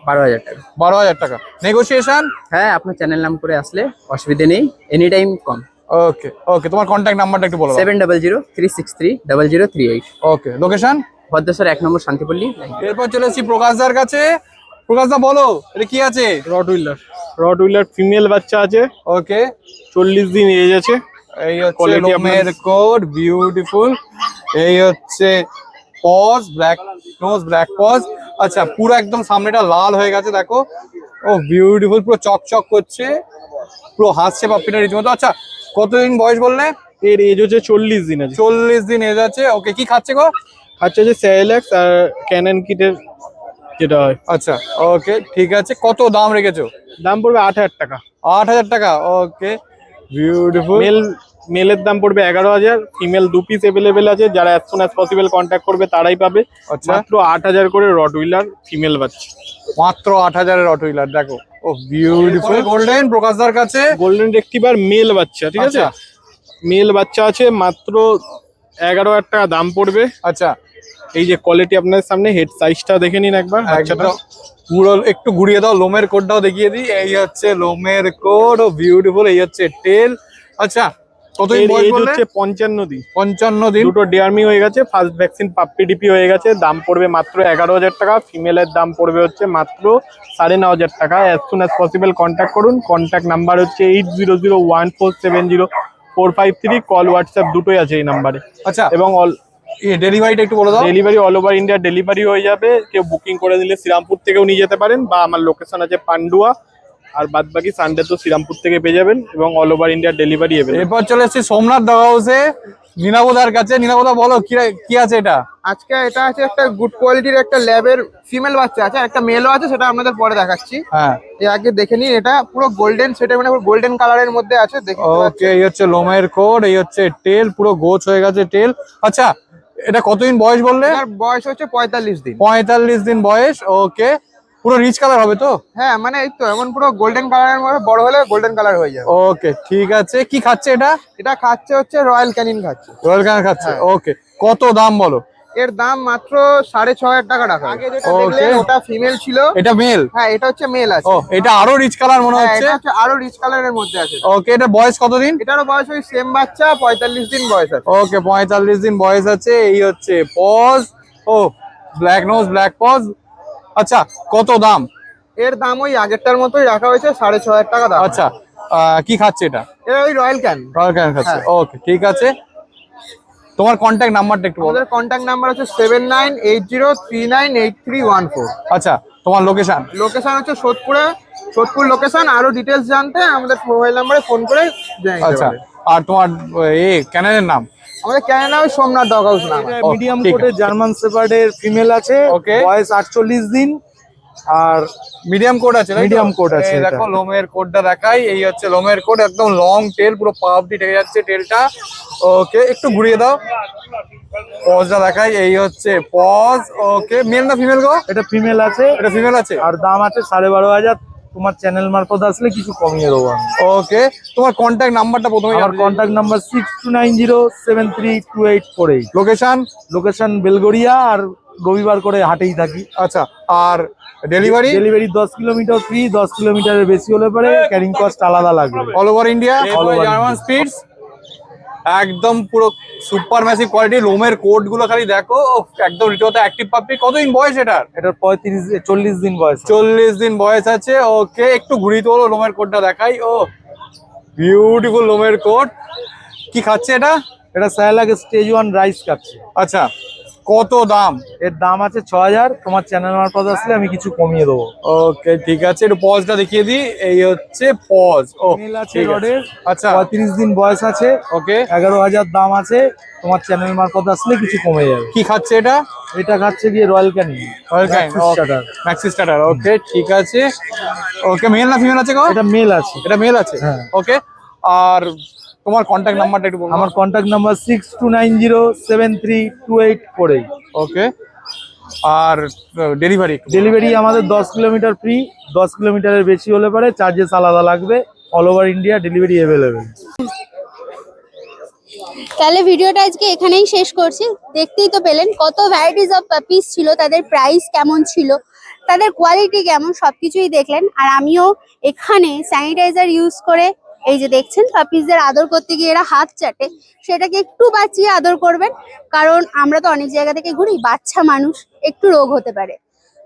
12,000 টাকা। 12,000 টাকা। নেগোসিয়েশন? হ্যাঁ, আপনার চ্যানেল নাম করে আসলে অসুবিধা নেই, এনি টাইম কম। ওকে ওকে, তোমার কন্ট্যাক্ট নাম্বারটা একটু বলো। 7003630038। ওকে, লোকেশন? ভদ্রেশ্বর 1 নম্বর শান্তিপল্লী। এরপর চলে এসেছি প্রকাশদার কাছে। প্রকাশদা বলো, এটা কি আছে? রট হুইলার ফিমেল বাচ্চা আছে, ওকে, 40 দিন এজ আছে। এই হচ্ছে Quality লোমের কোড, বিউটিফুল। এই হচ্ছে paws, black nose, black paws. আচ্ছা, পুরো একদম সামনেটা লাল হয়ে গেছে দেখো। ও বিউটিফুল, পুরো চকচক করছে, পুরো হাসছে পাপ্পিটা রীতিমতো। আচ্ছা, কতদিন বয়স বললে? এর এজ হচ্ছে 40 দিন আছে। 40 দিন এজ আছে। ওকে, কি খাচ্ছে গো? খাচ্ছে যে স্যালাক্স আর ক্যানন কিটের যেটা হয়। আচ্ছা, ওকে, ঠিক আছে। কত দাম রেখেছো? দাম পড়বে 8,000 টাকা। 8,000 টাকা। ওকে, বিউটিফুল। মেলের দাম পড়বে 11,000, ফিমেল 2 পিস অ্যাভেলেবেল আছে, যারা as soon as possible contact করবে তারাই পাবে। আচ্ছা, মাত্র 8,000 করে রট হুইলার ফিমেল বাচ্চা। মাত্র 8,000 এর অটো হুইলার দেখো। ও বিউটিফুল। গোল্ডেন প্রকাশদার কাছে গোল্ডেন রেক্টিভার মেল বাচ্চা, ঠিক আছে? আচ্ছা। মেল বাচ্চা আছে, মাত্র 11,000 টাকা দাম পড়বে। আচ্ছা, এই যে কোয়ালিটি আপনাদের সামনে, হেড সাইজটা দেখে নিন একবার বাচ্চাটা। একদম পুরো একটু ঘুরিয়ে দাও, লোমের কোডটাও দেখিয়ে দিই। এই হচ্ছে লোমের কোড, ও বিউটিফুল। এই হচ্ছে টেল। আচ্ছা, কতদিন এর বয়স age বললে? হচ্ছে 55 দিন। 55 দিন। দুটো ডিআরমি হয়ে গেছে, ফার্স্ট ভ্যাকসিন পাপ্পি ডিপি হয়ে গেছে। দাম পড়বে মাত্র 11,000 টাকা। ফিমেলের দাম পড়বে হচ্ছে মাত্র 9,500 টাকা। As soon as possible contact করুন। কন্ট্যাক্ট নাম্বার হচ্ছে 8001470453। কল হোয়াটসঅ্যাপ দুটোই আছে এই নাম্বারে। আচ্ছা, এবং ডেলিভারিটা একটু বলে দাও। Delivery all over India delivery হয়ে যাবে। কেউ বুকিং করে দিলে শ্রীরামপুর থেকেও নিয়ে যেতে পারেন, বা আমার লোকেশন আছে পান্ডুয়া, আর বাদ বাকি সানডে তো শ্রীরামপুর থেকে পেয়ে যাবেন, এবং অল ওভার ইন্ডিয়া ডেলিভারি হবে। এরপর চলে এসেছি সোমনাথ ডগ হাউসে, নীলাবদার কাছে। নীলাবদা বলো, কি আছে এটা? আজকে এটা আছে একটা গুড কোয়ালিটির একটা ল্যাবের ফিমেল বাচ্চা আছে, আর একটা মেলও আছে, সেটা আপনাদের পরে দেখাচ্ছি। হ্যাঁ, এর আগে দেখে নিন, এটা পুরো গোল্ডেন সেটের, মানে গোল্ডেন কালারের মধ্যে আছে, দেখতে ওকে, পাচ্ছেন। এই হচ্ছে লোমের কোড, এই হচ্ছে টেল, পুরো গোছ হয়ে গেছে টেল। আচ্ছা, এটা কতদিন বয়স বললে? এটার বয়স হচ্ছে 45 দিন। 45 দিন বয়স। ওকে, পুরো রিচ কালার হবে তো? হ্যাঁ, মানে এই তো এমন পুরো গোল্ডেন কালারের মধ্যে, বড় হলে গোল্ডেন কালার হয়ে যাবে। ওকে, ঠিক আছে। কি খাচ্ছে এটা? এটা খাচ্ছে হচ্ছে রয়্যাল ক্যানিন খাচ্ছে। রয়্যাল ক্যান খাচ্ছে। হ্যাঁ। ওকে, কত দাম বলো? এর দাম মাত্র 6,500 টাকা রাখা। আগে যেটা Okay. দেখলেন ওটা ফিমেল ছিল। এটা মেল? হ্যাঁ, এটা হচ্ছে মেল আছে। ও, এটা আরো রিচ কালার মনে হ্যাঁ, হচ্ছে। এটা হচ্ছে আরো রিচ কালারের মধ্যে আছে। ওকে, এটা বয়স কতদিন? এটারও বয়স ওই সেম বাচ্চা, 45 দিন বয়স আছে। ওকে, 45 দিন বয়স আছে। এই হচ্ছে পজ, ও ব্ল্যাক নোজ, ব্ল্যাক পজ। আচ্ছা, কত দাম? এর দাম ওই আগেরটার মতোই রাখা হয়েছে, 6,500 টাকা দাম। আচ্ছা, কি খাচ্ছে এটা? এটা ওই রয়্যাল ক্যান। রয়্যাল ক্যান খাচ্ছে। হ্যাঁ। ওকে, ঠিক আছে। তোমার কন্ট্যাক্ট নাম্বারটা একটু বলো। আমাদের কন্ট্যাক্ট নাম্বার হচ্ছে 7980398314। আচ্ছা, তোমার লোকেশন? লোকেশন হচ্ছে সোদপুর লোকেশন। আরো ডিটেলস জানতে আমাদের মোবাইল নাম্বারে ফোন করে জেনে নিতে আচ্ছা, পারেন। আর তোমার ক্যানেলের নাম? আমাদের ক্যানেডা ওই সোমনাথ ডগ হাউস নাম। মিডিয়াম ঠিক কোটের জার্মান শেপার্ডের ফিমেল আছে, Okay. বয়স 48 দিন। আর মিডিয়াম কোড আছে? Medium coat আছে এই এটা। দেখো, লোমের কোডটা দেখাই। এই হচ্ছে লোমের কোড, একদম লং টেল, পুরো পা অব্দি ঢেকে যাচ্ছে টেলটা। ওকে, একটু ঘুরিয়ে দাও, পজটা দেখাই। এই হচ্ছে পজ। ওকে, মেল না ফিমেল গো? এটা ফিমেল আছে, এটা ফিমেল আছে। আর দাম আছে 12,500। তোমার চ্যানেল মারফত আসলে কিছু কমিয়ে দেবো আমি। ওকে, তোমার কন্ট্যাক্ট নাম্বারটা প্রথমে? আমার contact number 6290732848। Location? Location Belgharia, আর রবিবার করে হাটেই থাকি। আচ্ছা, আর ডেলিভারি? ডেলিভারি 10 কিলোমিটার ফ্রি, 10 কিলোমিটারের বেশি হলে পরে ক্যারিং কস্ট আলাদা লাগবে। All over India. All over German India। Speeds, একদম পুরো সুপার ম্যাসিভ কোয়ালিটি। লোমের কোড গুলো খালি দেখো, একদম রীতিমতো অ্যাক্টিভ পাপ্পি। কতদিন বয়স এটার? এটার 40 দিন বয়স। 40 দিন বয়স আছে। ওকে, একটু ঘুরিয়ে তোলো, লোমের কোডটা দেখাই। ও বিউটিফুল লোমের কোড। কি খাচ্ছে এটা? এটা স্যালাক স্টেজ 1 রাইস খাচ্ছে। আচ্ছা, কত দাম? এর দাম আছে 6000, তোমার চ্যানেল মারফত আসলে আমি কিছু কমিয়ে দেবো। ওকে ঠিক আছে, একটু পজটা দেখিয়ে দিই। এই হচ্ছে পজ। ও মিল আছে ঠিক আছে। রডের, আচ্ছা 35 দিন বয়স আছে, ওকে। 11000 দাম আছে, তোমার চ্যানেল মারফত আসলে কিছু কমে যাবে। কি খাচ্ছে এটা? এটা খাচ্ছে গিয়ে royal Canning, maxi starter. Okay ঠিক আছে। ওকে মেল না ফিমেল আছে গো? এটা মেল আছে। এটা মেল আছে, হ্যাঁ। ওকে। আর তোমার কন্ট্যাক্ট নাম্বারটা একটু বলুন। আমার কন্ট্যাক্ট নাম্বার 6290732848। ওকে। আর ডেলিভারি? ডেলিভারি আমাদের 10 কিলোমিটার ফ্রি, 10 কিলোমিটারের বেশি হলে পরে চার্জেস আলাদা লাগবে। All over India delivery available. তাহলে ভিডিওটা আজকে এখানেই শেষ করছি। দেখতেই তো পেলেন কত ভ্যারাইটিস অফ পাপিস ছিল, তাদের প্রাইস কেমন ছিল, তাদের কোয়ালিটি কেমন, সবকিছুই দেখলেন। আর আমিও এখানে স্যানিটাইজার ইউজ করে, এই যে দেখছেন পাপিসদের আদর করতে গিয়ে এরা হাত চাটে, সেটাকে একটু বাঁচিয়ে আদর করবেন, কারণ আমরা তো অনেক জায়গা থেকে ঘুরি, বাচ্চা মানুষ, একটু রোগ হতে পারে।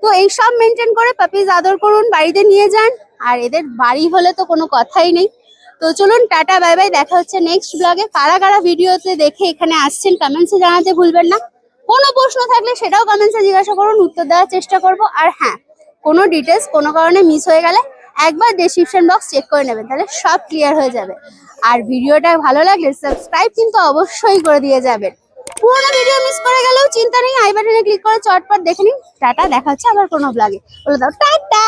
তো এইসব মেনটেন করে পাপিস আদর করুন, বাড়িতে নিয়ে যান। আর এদের বাড়ি হলে তো কোনো কথাই নেই। তো চলুন, টাটা বাই বাই, দেখা হচ্ছে নেক্সট ব্লগে। কারা কারা ভিডিওতে দেখে এখানে আসছেন কমেন্টসে জানাতে ভুলবেন না। কোনো প্রশ্ন থাকলে সেটাও কমেন্টসে জিজ্ঞাসা করুন, উত্তর দেওয়ার চেষ্টা করব। আর হ্যাঁ, কোনো ডিটেলস কোনো কারণে মিস হয়ে গেলে একবার ডেসক্রিপশন বক্স চেক করে নেবেন, তাহলে সব ক্লিয়ার হয়ে যাবে। আর ভিডিওটা ভালো লাগলে সাবস্ক্রাইব কিন্তু অবশ্যই করে দিয়ে যাবেন। পুরোনো ভিডিও মিস করে গেলেও চিন্তা নেই, আই বাটনে ক্লিক করে চটপট দেখে নিন। টাটা, দেখা হচ্ছে আবার কোনো ব্লগে। বলে দাও টাটা।